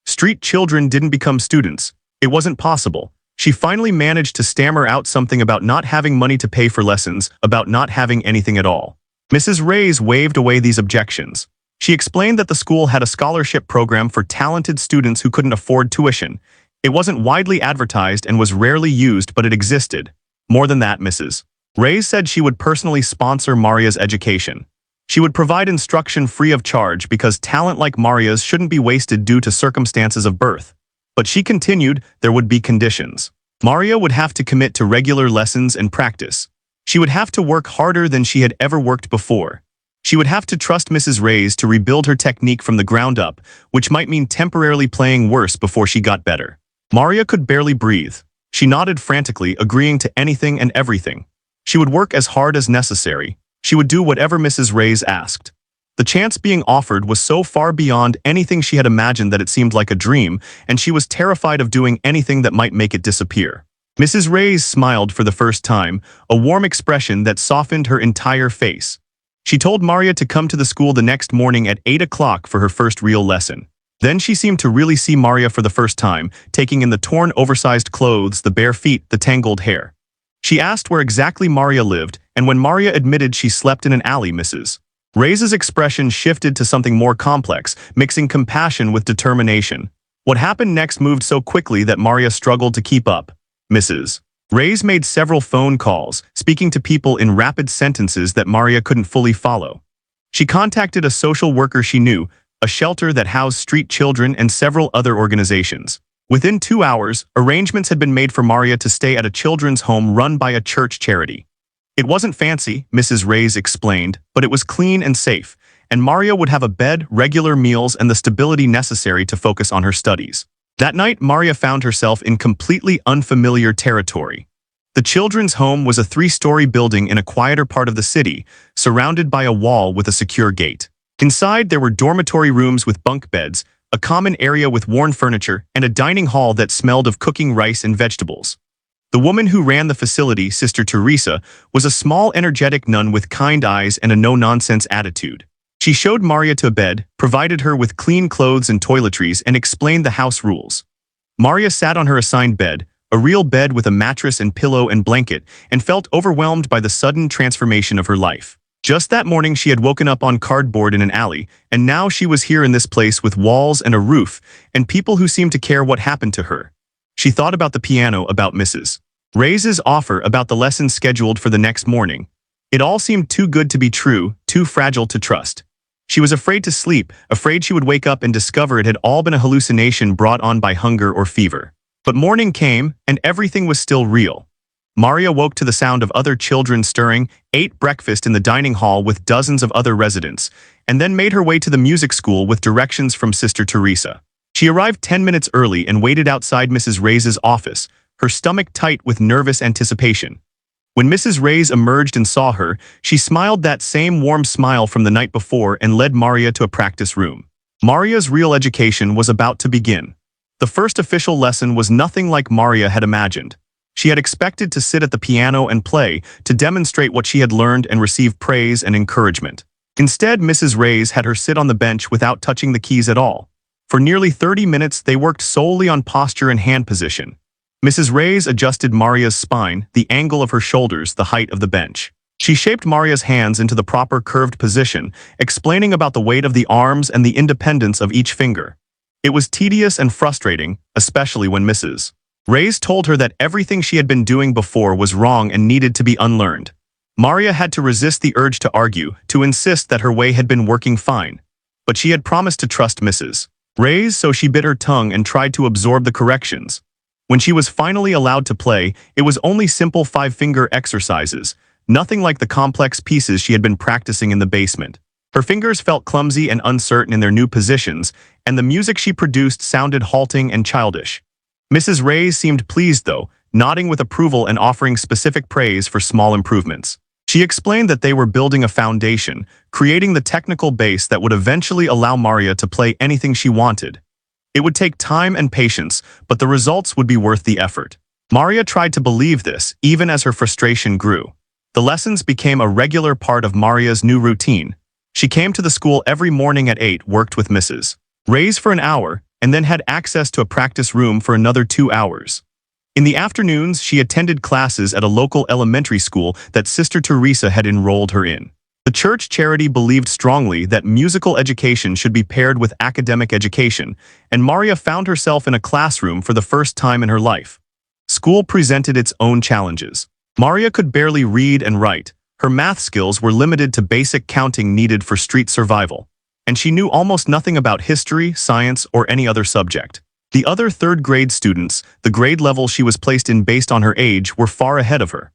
Street children didn't become students. It wasn't possible. She finally managed to stammer out something about not having money to pay for lessons, about not having anything at all. Mrs. Reyes waved away these objections. She explained that the school had a scholarship program for talented students who couldn't afford tuition. It wasn't widely advertised and was rarely used, but it existed. More than that, Mrs. Reyes said she would personally sponsor Maria's education. She would provide instruction free of charge because talent like Maria's shouldn't be wasted due to circumstances of birth. But she continued, there would be conditions. Maria would have to commit to regular lessons and practice. She would have to work harder than she had ever worked before. She would have to trust Mrs. Reyes to rebuild her technique from the ground up, which might mean temporarily playing worse before she got better. Maria could barely breathe. She nodded frantically, agreeing to anything and everything. She would work as hard as necessary. She would do whatever Mrs. Reyes asked. The chance being offered was so far beyond anything she had imagined that it seemed like a dream, and she was terrified of doing anything that might make it disappear. Mrs. Reyes smiled for the first time, a warm expression that softened her entire face. She told Maria to come to the school the next morning at 8 o'clock for her first real lesson. Then she seemed to really see Maria for the first time, taking in the torn, oversized clothes, the bare feet, the tangled hair. She asked where exactly Maria lived, and when Maria admitted she slept in an alley, Mrs. Reyes's expression shifted to something more complex, mixing compassion with determination. What happened next moved so quickly that Maria struggled to keep up. Mrs. Reyes made several phone calls, speaking to people in rapid sentences that Maria couldn't fully follow. She contacted a social worker she knew, a shelter that housed street children, and several other organizations. Within 2 hours, arrangements had been made for Maria to stay at a children's home run by a church charity. It wasn't fancy, Mrs. Reyes explained, but it was clean and safe, and Maria would have a bed, regular meals, and the stability necessary to focus on her studies. That night, Maria found herself in completely unfamiliar territory. The children's home was a 3-story building in a quieter part of the city, surrounded by a wall with a secure gate. Inside, there were dormitory rooms with bunk beds, a common area with worn furniture, and a dining hall that smelled of cooking rice and vegetables. The woman who ran the facility, Sister Teresa, was a small, energetic nun with kind eyes and a no-nonsense attitude. She showed Maria to a bed, provided her with clean clothes and toiletries, and explained the house rules. Maria sat on her assigned bed, a real bed with a mattress and pillow and blanket, and felt overwhelmed by the sudden transformation of her life. Just that morning she had woken up on cardboard in an alley, and now she was here in this place with walls and a roof, and people who seemed to care what happened to her. She thought about the piano, about Mrs. Reyes' offer, about the lesson scheduled for the next morning. It all seemed too good to be true, too fragile to trust. She was afraid to sleep, afraid she would wake up and discover it had all been a hallucination brought on by hunger or fever. But morning came, and everything was still real. Maria woke to the sound of other children stirring, ate breakfast in the dining hall with dozens of other residents, and then made her way to the music school with directions from Sister Teresa. She arrived 10 minutes early and waited outside Mrs. Reyes' office, her stomach tight with nervous anticipation. When Mrs. Reyes emerged and saw her, she smiled that same warm smile from the night before and led Maria to a practice room. Maria's real education was about to begin. The first official lesson was nothing like Maria had imagined. She had expected to sit at the piano and play, to demonstrate what she had learned and receive praise and encouragement. Instead, Mrs. Reyes had her sit on the bench without touching the keys at all. For nearly 30 minutes, they worked solely on posture and hand position. Mrs. Reyes adjusted Maria's spine, the angle of her shoulders, the height of the bench. She shaped Maria's hands into the proper curved position, explaining about the weight of the arms and the independence of each finger. It was tedious and frustrating, especially when Mrs. Reyes told her that everything she had been doing before was wrong and needed to be unlearned. Maria had to resist the urge to argue, to insist that her way had been working fine. But she had promised to trust Mrs. Reyes, so she bit her tongue and tried to absorb the corrections. When she was finally allowed to play, it was only simple 5-finger exercises, nothing like the complex pieces she had been practicing in the basement. Her fingers felt clumsy and uncertain in their new positions, and the music she produced sounded halting and childish. Mrs. Reyes seemed pleased, though, nodding with approval and offering specific praise for small improvements. She explained that they were building a foundation, creating the technical base that would eventually allow Maria to play anything she wanted. It would take time and patience, but the results would be worth the effort. Maria tried to believe this, even as her frustration grew. The lessons became a regular part of Maria's new routine. She came to the school every morning at 8, worked with Mrs. Reyes for an hour, and then had access to a practice room for another 2 hours. In the afternoons, she attended classes at a local elementary school that Sister Teresa had enrolled her in. The church charity believed strongly that musical education should be paired with academic education, and Maria found herself in a classroom for the first time in her life. School presented its own challenges. Maria could barely read and write. Her math skills were limited to basic counting needed for street survival, and she knew almost nothing about history, science, or any other subject. The other third-grade students, the grade level she was placed in based on her age, were far ahead of her.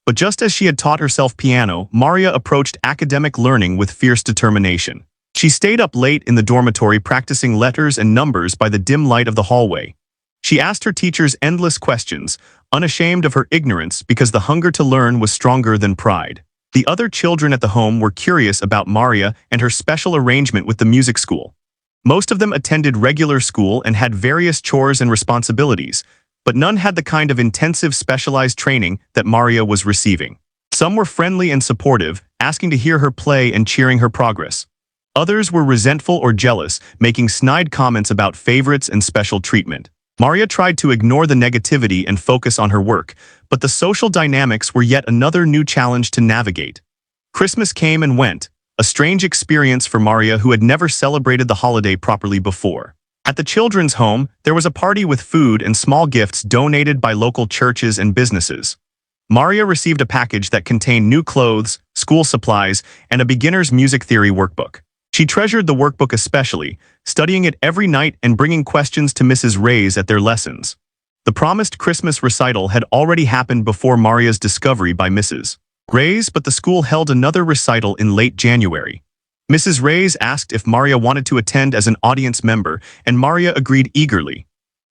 But just as she had taught herself piano, Maria approached academic learning with fierce determination. She stayed up late in the dormitory practicing letters and numbers by the dim light of the hallway. She asked her teachers endless questions, unashamed of her ignorance because the hunger to learn was stronger than pride. The other children at the home were curious about Maria and her special arrangement with the music school. Most of them attended regular school and had various chores and responsibilities, but none had the kind of intensive specialized training that Maria was receiving. Some were friendly and supportive, asking to hear her play and cheering her progress. Others were resentful or jealous, making snide comments about favorites and special treatment. Maria tried to ignore the negativity and focus on her work, but the social dynamics were yet another new challenge to navigate. Christmas came and went, a strange experience for Maria who had never celebrated the holiday properly before. At the children's home, there was a party with food and small gifts donated by local churches and businesses. Maria received a package that contained new clothes, school supplies, and a beginner's music theory workbook. She treasured the workbook especially, studying it every night and bringing questions to Mrs. Reyes at their lessons. The promised Christmas recital had already happened before Maria's discovery by Mrs. Reyes, but the school held another recital in late January. Mrs. Reyes asked if Maria wanted to attend as an audience member, and Maria agreed eagerly.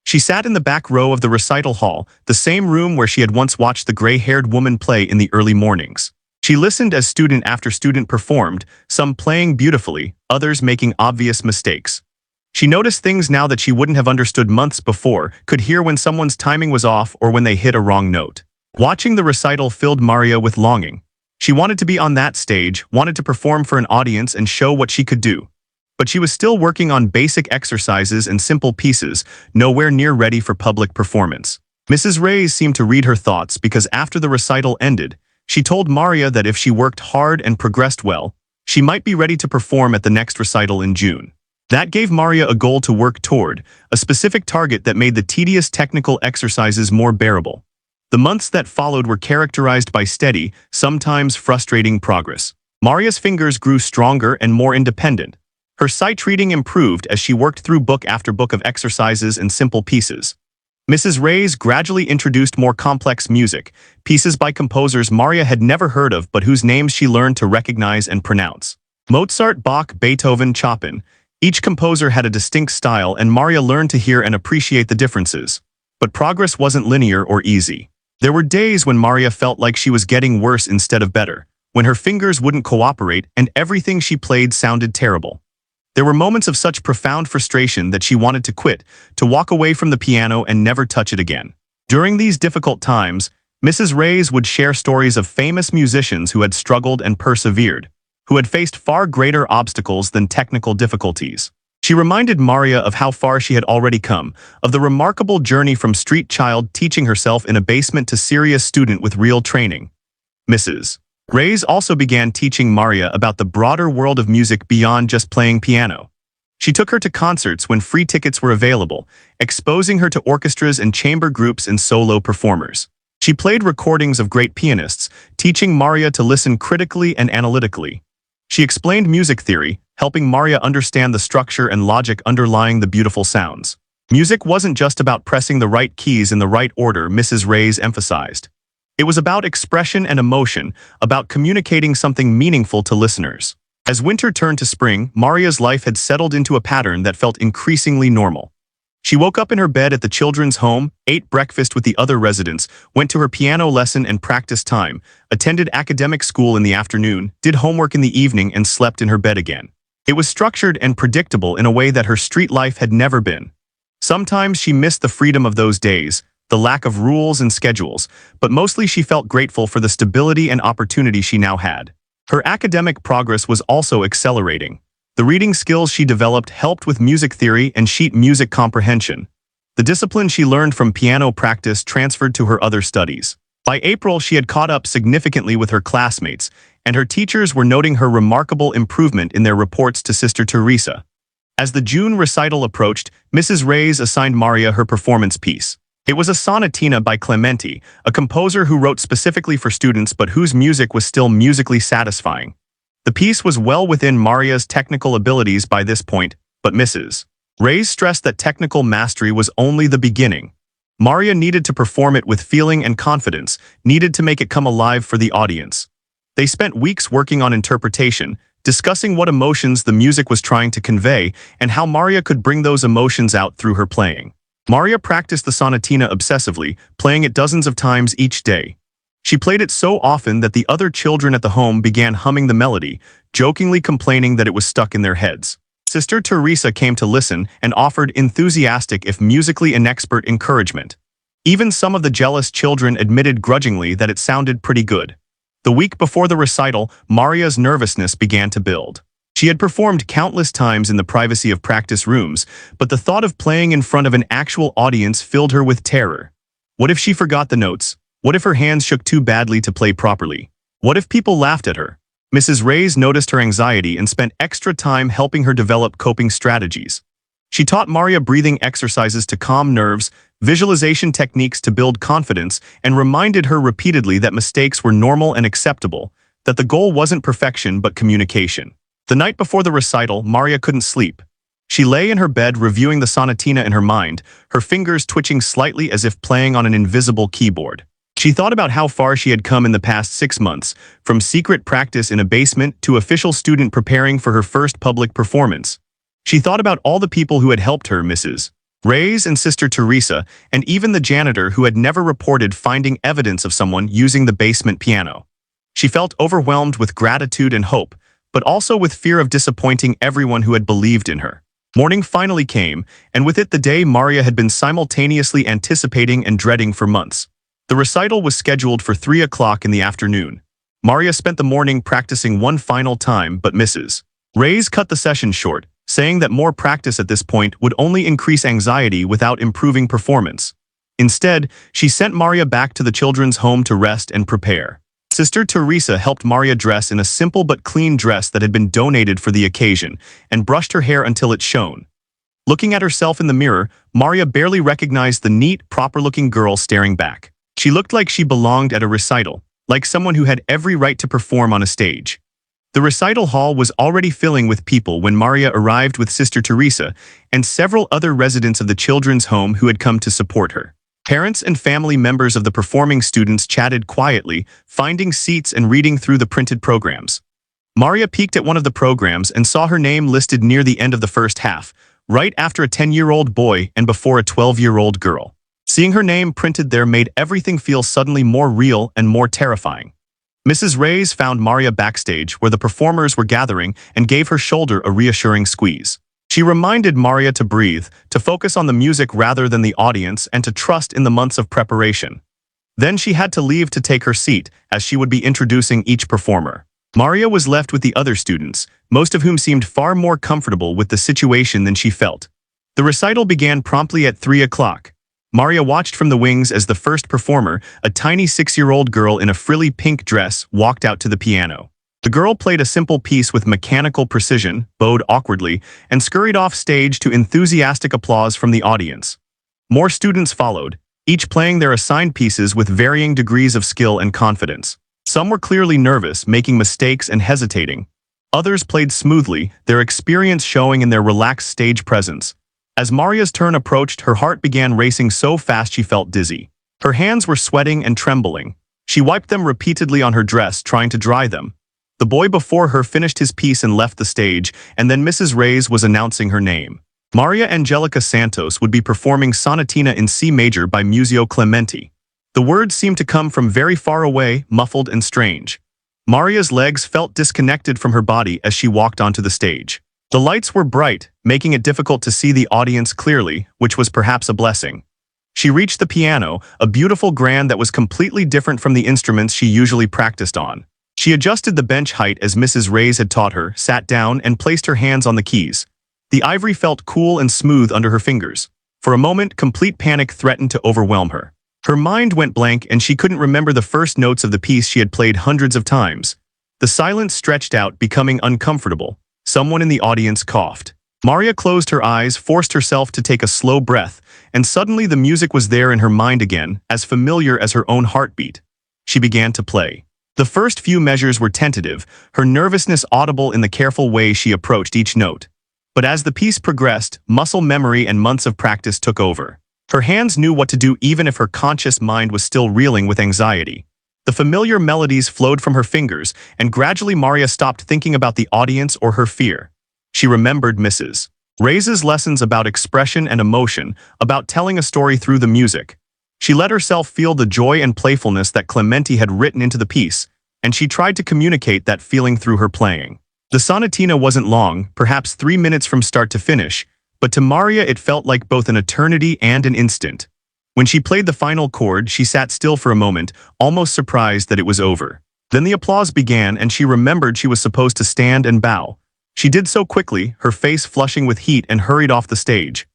She sat in the back row of the recital hall, the same room where she had once watched the gray-haired woman play in the early mornings. She listened as student after student performed, some playing beautifully, others making obvious mistakes. She noticed things now that she wouldn't have understood months before, could hear when someone's timing was off or when they hit a wrong note. Watching the recital filled Maria with longing. She wanted to be on that stage, wanted to perform for an audience and show what she could do. But she was still working on basic exercises and simple pieces, nowhere near ready for public performance. Mrs. Reyes seemed to read her thoughts because after the recital ended, she told Maria that if she worked hard and progressed well, she might be ready to perform at the next recital in June. That gave Maria a goal to work toward, a specific target that made the tedious technical exercises more bearable. The months that followed were characterized by steady, sometimes frustrating progress. Maria's fingers grew stronger and more independent. Her sight reading improved as she worked through book after book of exercises and simple pieces. Mrs. Reyes gradually introduced more complex music, pieces by composers Maria had never heard of but whose names she learned to recognize and pronounce. Mozart, Bach, Beethoven, Chopin. Each composer had a distinct style and Maria learned to hear and appreciate the differences. But progress wasn't linear or easy. There were days when Maria felt like she was getting worse instead of better, when her fingers wouldn't cooperate and everything she played sounded terrible. There were moments of such profound frustration that she wanted to quit, to walk away from the piano and never touch it again. During these difficult times, Mrs. Reyes would share stories of famous musicians who had struggled and persevered, who had faced far greater obstacles than technical difficulties. She reminded Maria of how far she had already come, of the remarkable journey from street child teaching herself in a basement to serious student with real training. Mrs. Reyes also began teaching Maria about the broader world of music beyond just playing piano. She took her to concerts when free tickets were available, exposing her to orchestras and chamber groups and solo performers. She played recordings of great pianists, teaching Maria to listen critically and analytically. She explained music theory, helping Maria understand the structure and logic underlying the beautiful sounds. Music wasn't just about pressing the right keys in the right order, Mrs. Reyes emphasized. It was about expression and emotion, about communicating something meaningful to listeners. As winter turned to spring, Maria's life had settled into a pattern that felt increasingly normal. She woke up in her bed at the children's home, ate breakfast with the other residents, went to her piano lesson and practice time, attended academic school in the afternoon, did homework in the evening and slept in her bed again. It was structured and predictable in a way that her street life had never been. Sometimes she missed the freedom of those days, the lack of rules and schedules, but mostly she felt grateful for the stability and opportunity she now had. Her academic progress was also accelerating. The reading skills she developed helped with music theory and sheet music comprehension. The discipline she learned from piano practice transferred to her other studies. By April, she had caught up significantly with her classmates, and her teachers were noting her remarkable improvement in their reports to Sister Teresa. As the June recital approached, Mrs. Reyes assigned Maria her performance piece. It was a sonatina by Clementi, a composer who wrote specifically for students but whose music was still musically satisfying. The piece was well within Maria's technical abilities by this point, but Mrs. Reyes stressed that technical mastery was only the beginning. Maria needed to perform it with feeling and confidence, needed to make it come alive for the audience. They spent weeks working on interpretation, discussing what emotions the music was trying to convey and how Maria could bring those emotions out through her playing. Maria practiced the sonatina obsessively, playing it dozens of times each day. She played it so often that the other children at the home began humming the melody, jokingly complaining that it was stuck in their heads. Sister Teresa came to listen and offered enthusiastic if musically inexpert encouragement. Even some of the jealous children admitted grudgingly that it sounded pretty good. The week before the recital, Maria's nervousness began to build. She had performed countless times in the privacy of practice rooms, but the thought of playing in front of an actual audience filled her with terror. What if she forgot the notes? What if her hands shook too badly to play properly? What if people laughed at her? Mrs. Reyes noticed her anxiety and spent extra time helping her develop coping strategies. She taught Maria breathing exercises to calm nerves, visualization techniques to build confidence, and reminded her repeatedly that mistakes were normal and acceptable, that the goal wasn't perfection but communication. The night before the recital, Maria couldn't sleep. She lay in her bed reviewing the sonatina in her mind, her fingers twitching slightly as if playing on an invisible keyboard. She thought about how far she had come in the past 6 months, from secret practice in a basement to official student preparing for her first public performance. She thought about all the people who had helped her, Mrs. Reyes and Sister Teresa, and even the janitor who had never reported finding evidence of someone using the basement piano. She felt overwhelmed with gratitude and hope, but also with fear of disappointing everyone who had believed in her. Morning finally came, and with it the day Maria had been simultaneously anticipating and dreading for months. The recital was scheduled for 3 o'clock in the afternoon. Maria spent the morning practicing one final time, but Mrs. Reyes cut the session short, saying that more practice at this point would only increase anxiety without improving performance. Instead, she sent Maria back to the children's home to rest and prepare. Sister Teresa helped Maria dress in a simple but clean dress that had been donated for the occasion, and brushed her hair until it shone. Looking at herself in the mirror, Maria barely recognized the neat, proper-looking girl staring back. She looked like she belonged at a recital, like someone who had every right to perform on a stage. The recital hall was already filling with people when Maria arrived with Sister Teresa and several other residents of the children's home who had come to support her. Parents and family members of the performing students chatted quietly, finding seats and reading through the printed programs. Maria peeked at one of the programs and saw her name listed near the end of the first half, right after a 10-year-old boy and before a 12-year-old girl. Seeing her name printed there made everything feel suddenly more real and more terrifying. Mrs. Reyes found Maria backstage where the performers were gathering and gave her shoulder a reassuring squeeze. She reminded Maria to breathe, to focus on the music rather than the audience, and to trust in the months of preparation. Then she had to leave to take her seat, as she would be introducing each performer. Maria was left with the other students, most of whom seemed far more comfortable with the situation than she felt. The recital began promptly at 3 o'clock. Maria watched from the wings as the first performer, a tiny 6-year-old girl in a frilly pink dress, walked out to the piano. The girl played a simple piece with mechanical precision, bowed awkwardly, and scurried off stage to enthusiastic applause from the audience. More students followed, each playing their assigned pieces with varying degrees of skill and confidence. Some were clearly nervous, making mistakes and hesitating. Others played smoothly, their experience showing in their relaxed stage presence. As Maria's turn approached, her heart began racing so fast she felt dizzy. Her hands were sweating and trembling. She wiped them repeatedly on her dress, trying to dry them. The boy before her finished his piece and left the stage, and then Mrs. Reyes was announcing her name. Maria Angelica Santos would be performing Sonatina in C major by Muzio Clementi. The words seemed to come from very far away, muffled and strange. Maria's legs felt disconnected from her body as she walked onto the stage. The lights were bright, making it difficult to see the audience clearly, which was perhaps a blessing. She reached the piano, a beautiful grand that was completely different from the instruments she usually practiced on. She adjusted the bench height as Mrs. Reyes had taught her, sat down, and placed her hands on the keys. The ivory felt cool and smooth under her fingers. For a moment, complete panic threatened to overwhelm her. Her mind went blank and she couldn't remember the first notes of the piece she had played hundreds of times. The silence stretched out, becoming uncomfortable. Someone in the audience coughed. Maria closed her eyes, forced herself to take a slow breath, and suddenly the music was there in her mind again, as familiar as her own heartbeat. She began to play. The first few measures were tentative, her nervousness audible in the careful way she approached each note. But as the piece progressed, muscle memory and months of practice took over. Her hands knew what to do even if her conscious mind was still reeling with anxiety. The familiar melodies flowed from her fingers, and gradually Maria stopped thinking about the audience or her fear. She remembered Mrs. Reyes' lessons about expression and emotion, about telling a story through the music. She let herself feel the joy and playfulness that Clementi had written into the piece, and she tried to communicate that feeling through her playing. The sonatina wasn't long, perhaps 3 minutes from start to finish, but to Maria it felt like both an eternity and an instant. When she played the final chord, she sat still for a moment, almost surprised that it was over. Then the applause began and she remembered she was supposed to stand and bow. She did so quickly, her face flushing with heat, and hurried off the stage.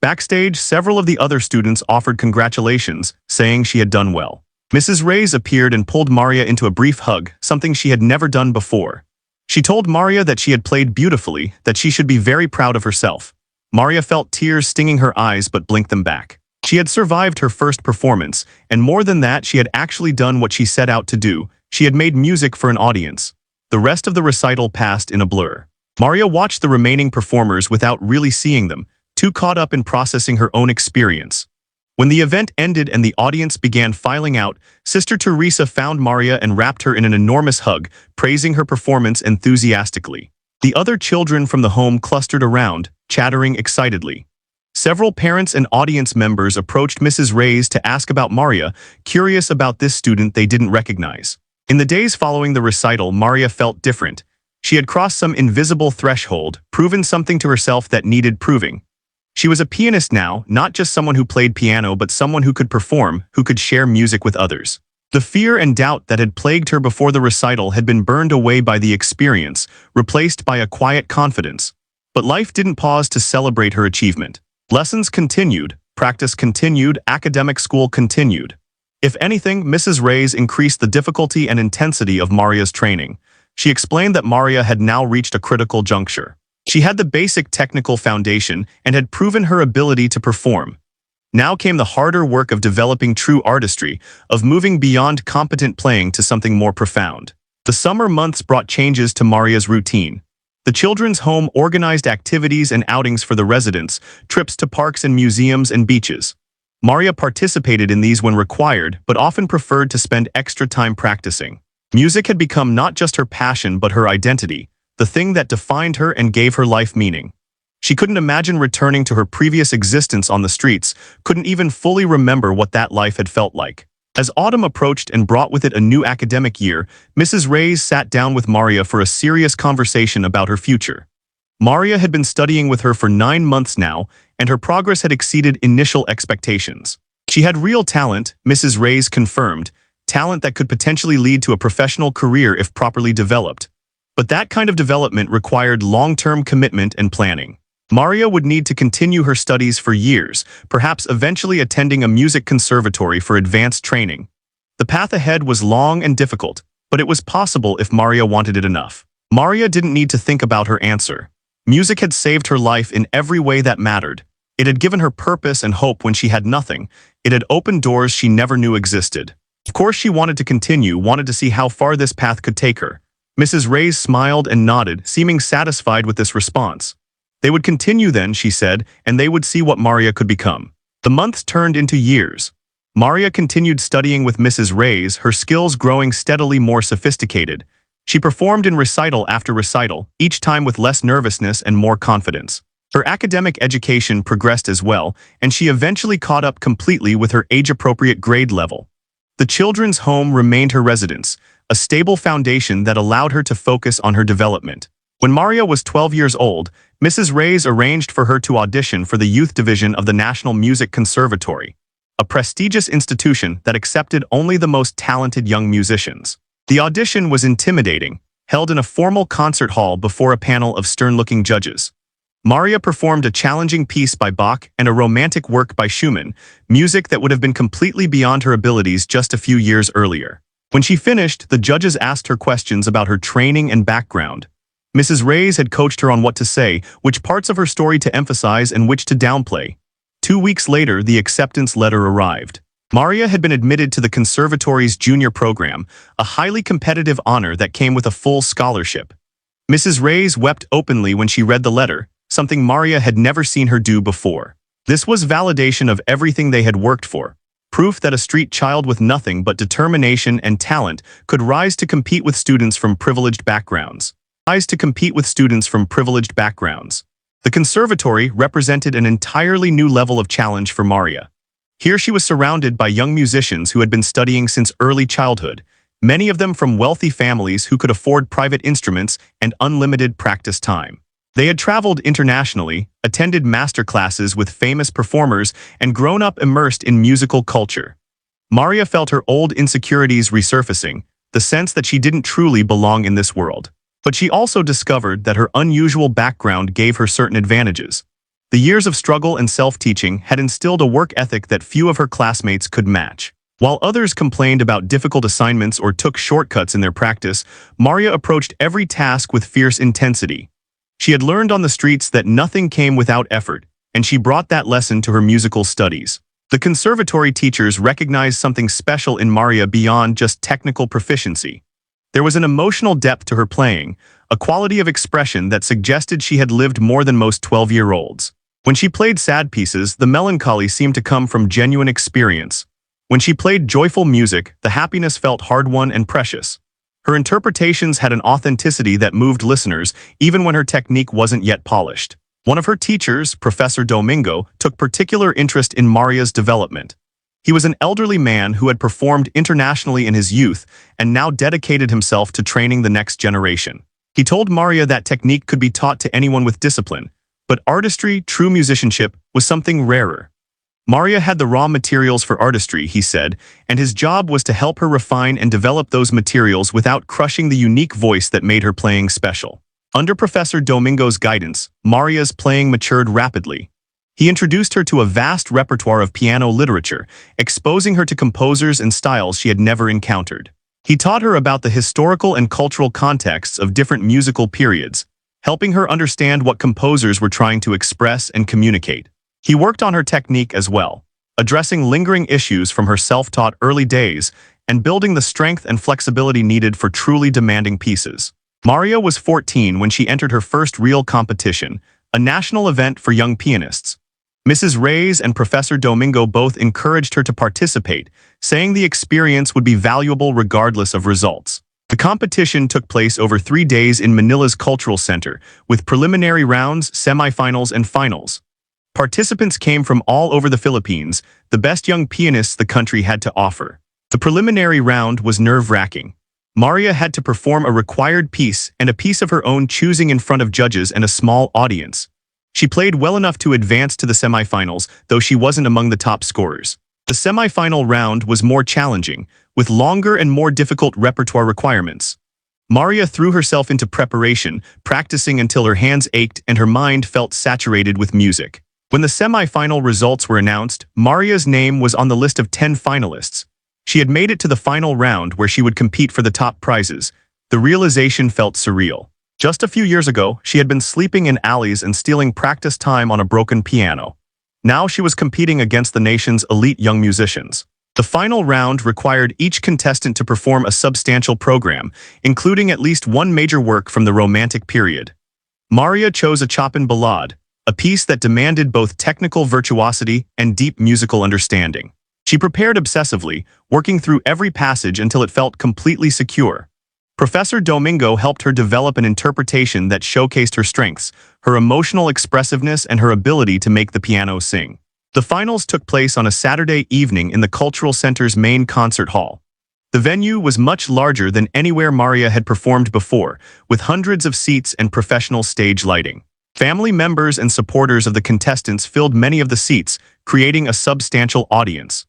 Backstage, several of the other students offered congratulations, saying she had done well. Mrs. Reyes appeared and pulled Maria into a brief hug, something she had never done before. She told Maria that she had played beautifully, that she should be very proud of herself. Maria felt tears stinging her eyes but blinked them back. She had survived her first performance, and more than that, she had actually done what she set out to do. She had made music for an audience. The rest of the recital passed in a blur. Maria watched the remaining performers without really seeing them, too caught up in processing her own experience. When the event ended and the audience began filing out, Sister Teresa found Maria and wrapped her in an enormous hug, praising her performance enthusiastically. The other children from the home clustered around, chattering excitedly. Several parents and audience members approached Mrs. Reyes to ask about Maria, curious about this student they didn't recognize. In the days following the recital, Maria felt different. She had crossed some invisible threshold, proven something to herself that needed proving. She was a pianist now, not just someone who played piano, but someone who could perform, who could share music with others. The fear and doubt that had plagued her before the recital had been burned away by the experience, replaced by a quiet confidence. But life didn't pause to celebrate her achievement. Lessons continued, practice continued, academic school continued. If anything, Mrs. Reyes increased the difficulty and intensity of Maria's training. She explained that Maria had now reached a critical juncture. She had the basic technical foundation and had proven her ability to perform. Now came the harder work of developing true artistry, of moving beyond competent playing to something more profound. The summer months brought changes to Maria's routine. The children's home organized activities and outings for the residents, trips to parks and museums and beaches. Maria participated in these when required, but often preferred to spend extra time practicing. Music had become not just her passion but her identity, the thing that defined her and gave her life meaning. She couldn't imagine returning to her previous existence on the streets, couldn't even fully remember what that life had felt like. As autumn approached and brought with it a new academic year, Mrs. Reyes sat down with Maria for a serious conversation about her future. Maria had been studying with her for 9 months now, and her progress had exceeded initial expectations. She had real talent, Mrs. Reyes confirmed, talent that could potentially lead to a professional career if properly developed. But that kind of development required long-term commitment and planning. Maria would need to continue her studies for years, perhaps eventually attending a music conservatory for advanced training. The path ahead was long and difficult, but it was possible if Maria wanted it enough. Maria didn't need to think about her answer. Music had saved her life in every way that mattered. It had given her purpose and hope when she had nothing. It had opened doors she never knew existed. Of course she wanted to continue, wanted to see how far this path could take her. Mrs. Reyes smiled and nodded, seeming satisfied with this response. They would continue then, she said, and they would see what Maria could become. The months turned into years. Maria continued studying with Mrs. Reyes, her skills growing steadily more sophisticated. She performed in recital after recital, each time with less nervousness and more confidence. Her academic education progressed as well, and she eventually caught up completely with her age-appropriate grade level. The children's home remained her residence, a stable foundation that allowed her to focus on her development. When Maria was 12 years old, Mrs. Reyes arranged for her to audition for the youth division of the National Music Conservatory, a prestigious institution that accepted only the most talented young musicians. The audition was intimidating, held in a formal concert hall before a panel of stern-looking judges. Maria performed a challenging piece by Bach and a romantic work by Schumann, music that would have been completely beyond her abilities just a few years earlier. When she finished, the judges asked her questions about her training and background. Mrs. Reyes had coached her on what to say, which parts of her story to emphasize and which to downplay. 2 weeks later, the acceptance letter arrived. Maria had been admitted to the conservatory's junior program, a highly competitive honor that came with a full scholarship. Mrs. Reyes wept openly when she read the letter, something Maria had never seen her do before. This was validation of everything they had worked for, proof that a street child with nothing but determination and talent could rise to compete with students from privileged backgrounds. The conservatory represented an entirely new level of challenge for Maria. Here she was surrounded by young musicians who had been studying since early childhood, many of them from wealthy families who could afford private instruments and unlimited practice time. They had traveled internationally, attended master classes with famous performers, and grown up immersed in musical culture. Maria felt her old insecurities resurfacing, the sense that she didn't truly belong in this world. But she also discovered that her unusual background gave her certain advantages. The years of struggle and self-teaching had instilled a work ethic that few of her classmates could match. While others complained about difficult assignments or took shortcuts in their practice, Maria approached every task with fierce intensity. She had learned on the streets that nothing came without effort, and she brought that lesson to her musical studies. The conservatory teachers recognized something special in Maria beyond just technical proficiency. There was an emotional depth to her playing, a quality of expression that suggested she had lived more than most 12-year-olds. When she played sad pieces, the melancholy seemed to come from genuine experience. When she played joyful music, the happiness felt hard-won and precious. Her interpretations had an authenticity that moved listeners, even when her technique wasn't yet polished. One of her teachers, Professor Domingo, took particular interest in Maria's development. He was an elderly man who had performed internationally in his youth and now dedicated himself to training the next generation. He told Maria that technique could be taught to anyone with discipline, but artistry, true musicianship, was something rarer. Maria had the raw materials for artistry, he said, and his job was to help her refine and develop those materials without crushing the unique voice that made her playing special. Under Professor Domingo's guidance, Maria's playing matured rapidly. He introduced her to a vast repertoire of piano literature, exposing her to composers and styles she had never encountered. He taught her about the historical and cultural contexts of different musical periods, helping her understand what composers were trying to express and communicate. He worked on her technique as well, addressing lingering issues from her self-taught early days and building the strength and flexibility needed for truly demanding pieces. Maria was 14 when she entered her first real competition, a national event for young pianists. Mrs. Reyes and Professor Domingo both encouraged her to participate, saying the experience would be valuable regardless of results. The competition took place over 3 days in Manila's Cultural Center, with preliminary rounds, semifinals, and finals. Participants came from all over the Philippines, the best young pianists the country had to offer. The preliminary round was nerve-wracking. Maria had to perform a required piece and a piece of her own choosing in front of judges and a small audience. She played well enough to advance to the semifinals, though she wasn't among the top scorers. The semifinal round was more challenging, with longer and more difficult repertoire requirements. Maria threw herself into preparation, practicing until her hands ached and her mind felt saturated with music. When the semifinal results were announced, Maria's name was on the list of 10 finalists. She had made it to the final round where she would compete for the top prizes. The realization felt surreal. Just a few years ago, she had been sleeping in alleys and stealing practice time on a broken piano. Now she was competing against the nation's elite young musicians. The final round required each contestant to perform a substantial program, including at least one major work from the Romantic period. Maria chose a Chopin ballade, a piece that demanded both technical virtuosity and deep musical understanding. She prepared obsessively, working through every passage until it felt completely secure. Professor Domingo helped her develop an interpretation that showcased her strengths, her emotional expressiveness, and her ability to make the piano sing. The finals took place on a Saturday evening in the Cultural Center's main concert hall. The venue was much larger than anywhere Maria had performed before, with hundreds of seats and professional stage lighting. Family members and supporters of the contestants filled many of the seats, creating a substantial audience.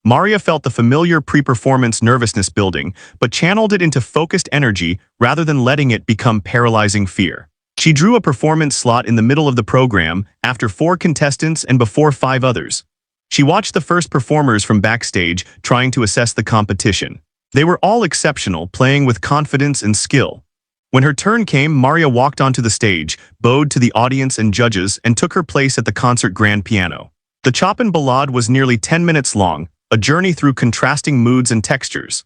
Maria felt the familiar pre-performance nervousness building, but channeled it into focused energy rather than letting it become paralyzing fear. She drew a performance slot in the middle of the program, after 4 contestants and before 5 others. She watched the first performers from backstage, trying to assess the competition. They were all exceptional, playing with confidence and skill. When her turn came, Maria walked onto the stage, bowed to the audience and judges, and took her place at the concert grand piano. The Chopin ballade was nearly 10 minutes long, a journey through contrasting moods and textures.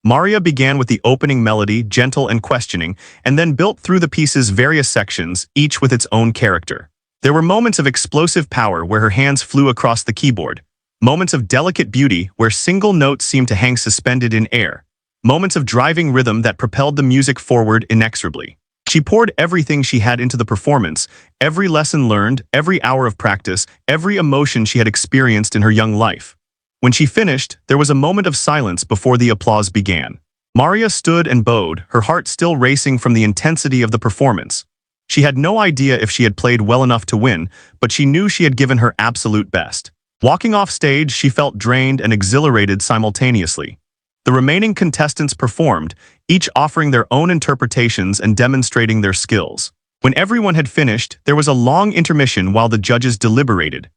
Maria began with the opening melody, gentle and questioning, and then built through the piece's various sections, each with its own character. There were moments of explosive power where her hands flew across the keyboard, moments of delicate beauty where single notes seemed to hang suspended in air, moments of driving rhythm that propelled the music forward inexorably. She poured everything she had into the performance, every lesson learned, every hour of practice, every emotion she had experienced in her young life. When she finished, there was a moment of silence before the applause began. Maria stood and bowed, her heart still racing from the intensity of the performance. She had no idea if she had played well enough to win, but she knew she had given her absolute best. Walking off stage, she felt drained and exhilarated simultaneously. The remaining contestants performed, each offering their own interpretations and demonstrating their skills. When everyone had finished, there was a long intermission while the judges deliberated.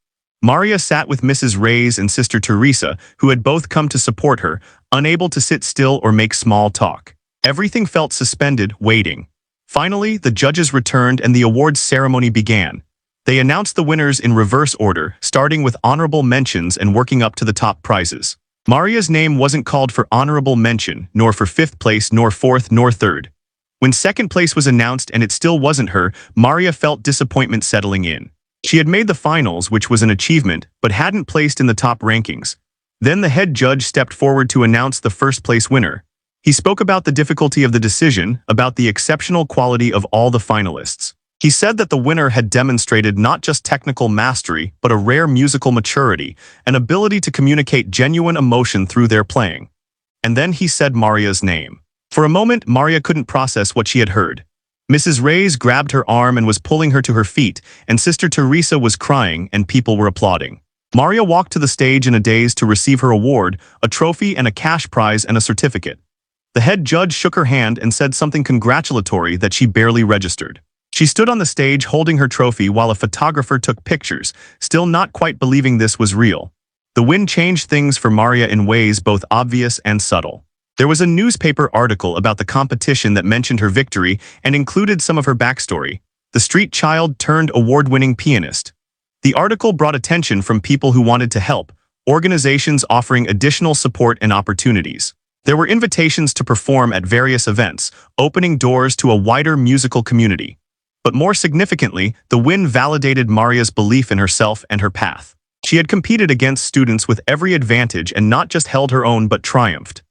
Maria sat with Mrs. Reyes and Sister Teresa, who had both come to support her, unable to sit still or make small talk. Everything felt suspended, waiting. Finally, the judges returned and the awards ceremony began. They announced the winners in reverse order, starting with honorable mentions and working up to the top prizes. Maria's name wasn't called for honorable mention, nor for 5th place, nor 4th, nor 3rd. When 2nd place was announced and it still wasn't her, Maria felt disappointment settling in. She had made the finals, which was an achievement, but hadn't placed in the top rankings. Then the head judge stepped forward to announce the 1st place winner. He spoke about the difficulty of the decision, about the exceptional quality of all the finalists. He said that the winner had demonstrated not just technical mastery, but a rare musical maturity, an ability to communicate genuine emotion through their playing. And then he said Maria's name. For a moment, Maria couldn't process what she had heard. Mrs. Reyes grabbed her arm and was pulling her to her feet, and Sister Teresa was crying and people were applauding. Maria walked to the stage in a daze to receive her award, a trophy and a cash prize and a certificate. The head judge shook her hand and said something congratulatory that she barely registered. She stood on the stage holding her trophy while a photographer took pictures, still not quite believing this was real. The win changed things for Maria in ways both obvious and subtle. There was a newspaper article about the competition that mentioned her victory and included some of her backstory, the street child turned award-winning pianist. The article brought attention from people who wanted to help, organizations offering additional support and opportunities. There were invitations to perform at various events, opening doors to a wider musical community. But more significantly, the win validated Maria's belief in herself and her path. She had competed against students with every advantage and not just held her own but triumphed.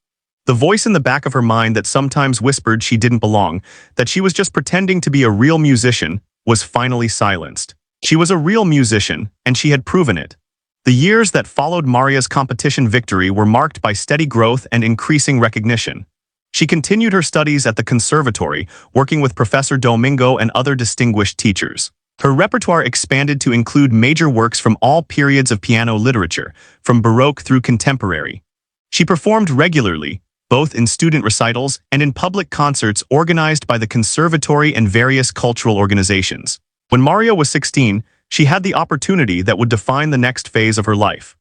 The voice in the back of her mind that sometimes whispered she didn't belong, that she was just pretending to be a real musician, was finally silenced. She was a real musician, and she had proven it. The years that followed Maria's competition victory were marked by steady growth and increasing recognition. She continued her studies at the conservatory, working with Professor Domingo and other distinguished teachers. Her repertoire expanded to include major works from all periods of piano literature, from Baroque through contemporary. She performed regularly, both in student recitals and in public concerts organized by the conservatory and various cultural organizations. When Maria was 16, she had the opportunity that would define the next phase of her life.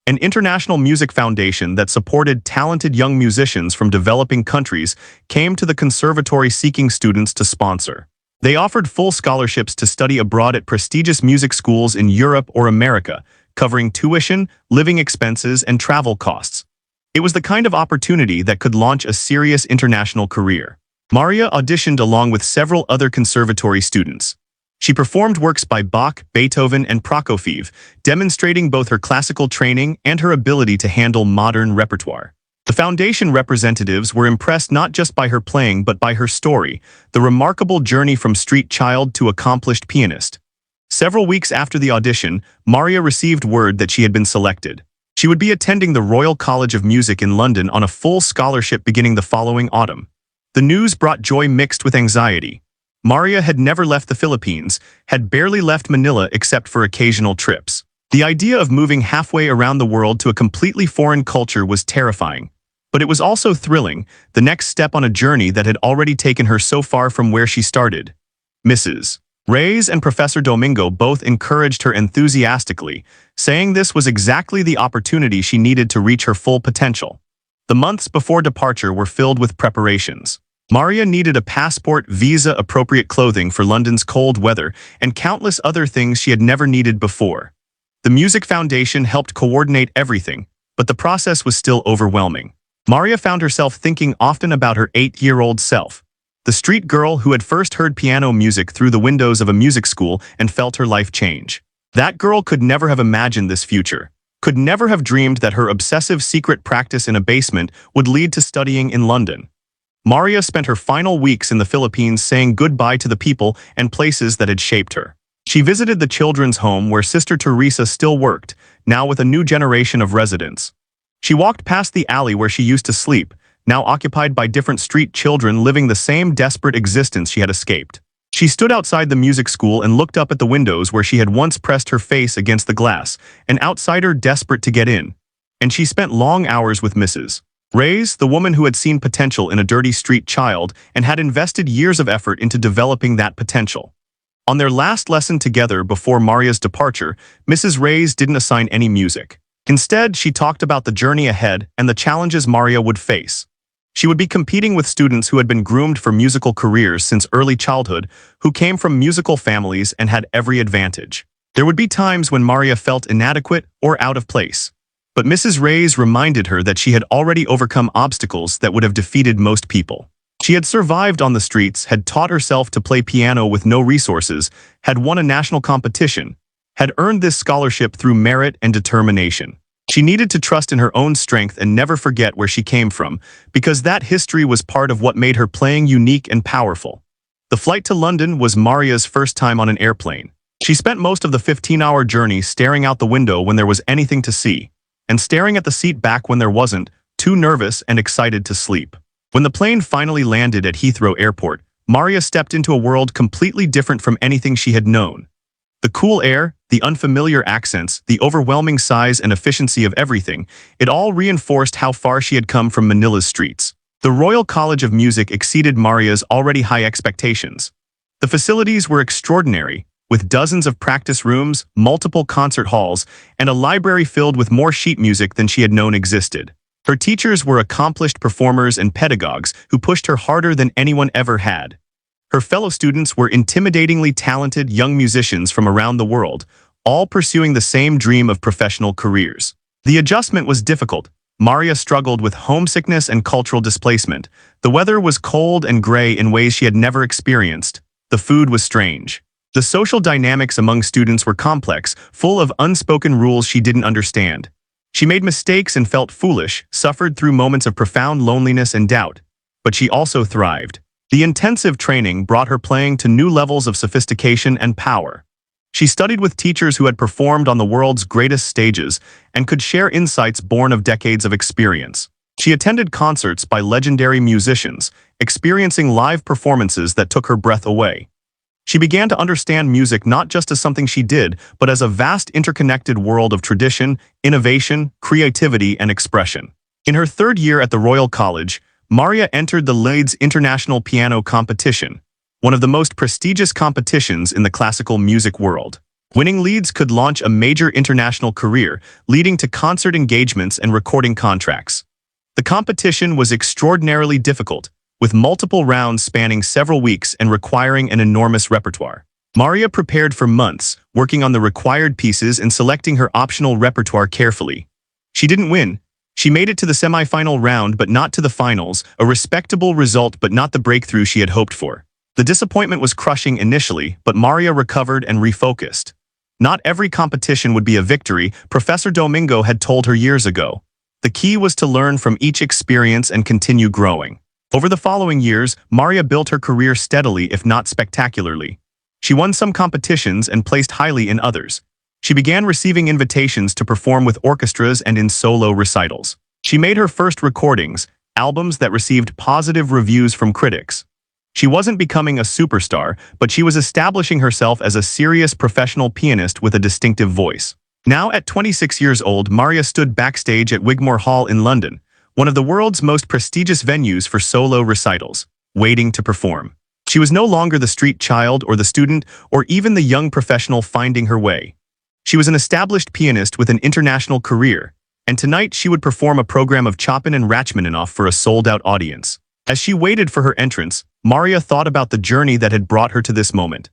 An international music foundation that supported talented young musicians from developing countries came to the conservatory seeking students to sponsor. They offered full scholarships to study abroad at prestigious music schools in Europe or America, covering tuition, living expenses, and travel costs. It was the kind of opportunity that could launch a serious international career. Maria auditioned along with several other conservatory students. She performed works by Bach, Beethoven, and Prokofiev, demonstrating both her classical training and her ability to handle modern repertoire. The foundation representatives were impressed not just by her playing but by her story, the remarkable journey from street child to accomplished pianist. Several weeks after the audition, Maria received word that she had been selected. She would be attending the Royal College of Music in London on a full scholarship beginning the following autumn. The news brought joy mixed with anxiety. Maria had never left the Philippines, had barely left Manila except for occasional trips. The idea of moving halfway around the world to a completely foreign culture was terrifying. But it was also thrilling, the next step on a journey that had already taken her so far from where she started. Mrs. Reyes and Professor Domingo both encouraged her enthusiastically, saying this was exactly the opportunity she needed to reach her full potential. The months before departure were filled with preparations. Maria needed a passport, visa, appropriate clothing for London's cold weather, and countless other things she had never needed before. The Music Foundation helped coordinate everything, but the process was still overwhelming. Maria found herself thinking often about her 8-year-old self, the street girl who had first heard piano music through the windows of a music school and felt her life change. That girl could never have imagined this future, could never have dreamed that her obsessive secret practice in a basement would lead to studying in London. Maria spent her final weeks in the Philippines saying goodbye to the people and places that had shaped her. She visited the children's home where Sister Teresa still worked, now with a new generation of residents. She walked past the alley where she used to sleep, now occupied by different street children living the same desperate existence she had escaped. She stood outside the music school and looked up at the windows where she had once pressed her face against the glass, an outsider desperate to get in. And she spent long hours with Mrs. Reyes, the woman who had seen potential in a dirty street child and had invested years of effort into developing that potential. On their last lesson together before Maria's departure, Mrs. Reyes didn't assign any music. Instead, she talked about the journey ahead and the challenges Maria would face. She would be competing with students who had been groomed for musical careers since early childhood, who came from musical families and had every advantage. There would be times when Maria felt inadequate or out of place. But Mrs. Reyes reminded her that she had already overcome obstacles that would have defeated most people. She had survived on the streets, had taught herself to play piano with no resources, had won a national competition, had earned this scholarship through merit and determination. She needed to trust in her own strength and never forget where she came from, because that history was part of what made her playing unique and powerful. The flight to London was Maria's first time on an airplane. She spent most of the 15-hour journey staring out the window when there was anything to see, and staring at the seat back when there wasn't, too nervous and excited to sleep. When the plane finally landed at Heathrow Airport, Maria stepped into a world completely different from anything she had known. The cool air, the unfamiliar accents, the overwhelming size and efficiency of everything, it all reinforced how far she had come from Manila's streets. The Royal College of Music exceeded Maria's already high expectations. The facilities were extraordinary, with dozens of practice rooms, multiple concert halls, and a library filled with more sheet music than she had known existed. Her teachers were accomplished performers and pedagogues who pushed her harder than anyone ever had. Her fellow students were intimidatingly talented young musicians from around the world, all pursuing the same dream of professional careers. The adjustment was difficult. Maria struggled with homesickness and cultural displacement. The weather was cold and gray in ways she had never experienced. The food was strange. The social dynamics among students were complex, full of unspoken rules she didn't understand. She made mistakes and felt foolish, suffered through moments of profound loneliness and doubt. But she also thrived. The intensive training brought her playing to new levels of sophistication and power. She studied with teachers who had performed on the world's greatest stages and could share insights born of decades of experience. She attended concerts by legendary musicians, experiencing live performances that took her breath away. She began to understand music not just as something she did, but as a vast interconnected world of tradition, innovation, creativity, and expression. In her third year at the Royal College, Maria entered the Leeds International Piano Competition, one of the most prestigious competitions in the classical music world. Winning Leeds could launch a major international career, leading to concert engagements and recording contracts. The competition was extraordinarily difficult, with multiple rounds spanning several weeks and requiring an enormous repertoire. Maria prepared for months, working on the required pieces and selecting her optional repertoire carefully. She didn't win. She made it to the semi-final round but not to the finals, a respectable result but not the breakthrough she had hoped for. The disappointment was crushing initially, but Maria recovered and refocused. Not every competition would be a victory, Professor Domingo had told her years ago. The key was to learn from each experience and continue growing. Over the following years, Maria built her career steadily if not spectacularly. She won some competitions and placed highly in others. She began receiving invitations to perform with orchestras and in solo recitals. She made her first recordings, albums that received positive reviews from critics. She wasn't becoming a superstar, but she was establishing herself as a serious professional pianist with a distinctive voice. Now at 26 years old, Maria stood backstage at Wigmore Hall in London, one of the world's most prestigious venues for solo recitals, waiting to perform. She was no longer the street child or the student or even the young professional finding her way. She was an established pianist with an international career, and tonight she would perform a program of Chopin and Rachmaninoff for a sold-out audience. As she waited for her entrance, Maria thought about the journey that had brought her to this moment.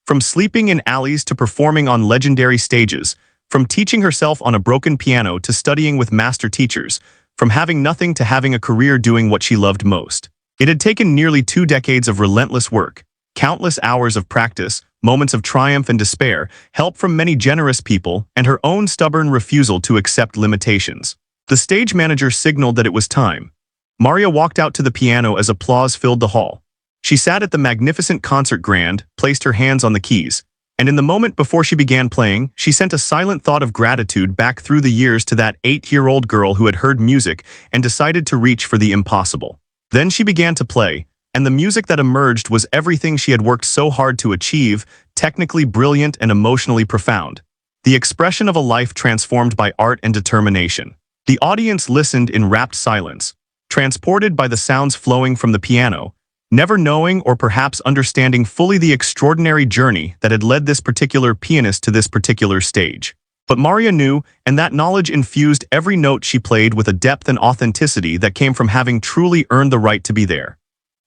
From sleeping in alleys to performing on legendary stages, from teaching herself on a broken piano to studying with master teachers, from having nothing to having a career doing what she loved most. It had taken nearly 2 decades of relentless work, countless hours of practice, moments of triumph and despair, help from many generous people, and her own stubborn refusal to accept limitations. The stage manager signaled that it was time. Maria walked out to the piano as applause filled the hall. She sat at the magnificent concert grand, placed her hands on the keys, and in the moment before she began playing, she sent a silent thought of gratitude back through the years to that 8-year-old girl who had heard music and decided to reach for the impossible. Then she began to play, and the music that emerged was everything she had worked so hard to achieve, technically brilliant and emotionally profound. The expression of a life transformed by art and determination. The audience listened in rapt silence, transported by the sounds flowing from the piano, never knowing or perhaps understanding fully the extraordinary journey that had led this particular pianist to this particular stage. But Maria knew, and that knowledge infused every note she played with a depth and authenticity that came from having truly earned the right to be there.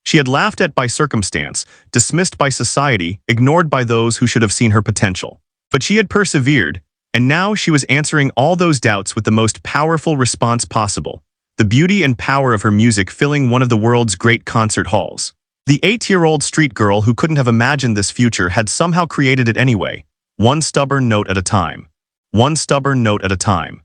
She had laughed at by circumstance, dismissed by society, ignored by those who should have seen her potential. But she had persevered, and now she was answering all those doubts with the most powerful response possible, the beauty and power of her music filling one of the world's great concert halls. The 8-year-old street girl who couldn't have imagined this future had somehow created it anyway, one stubborn note at a time. One stubborn note at a time.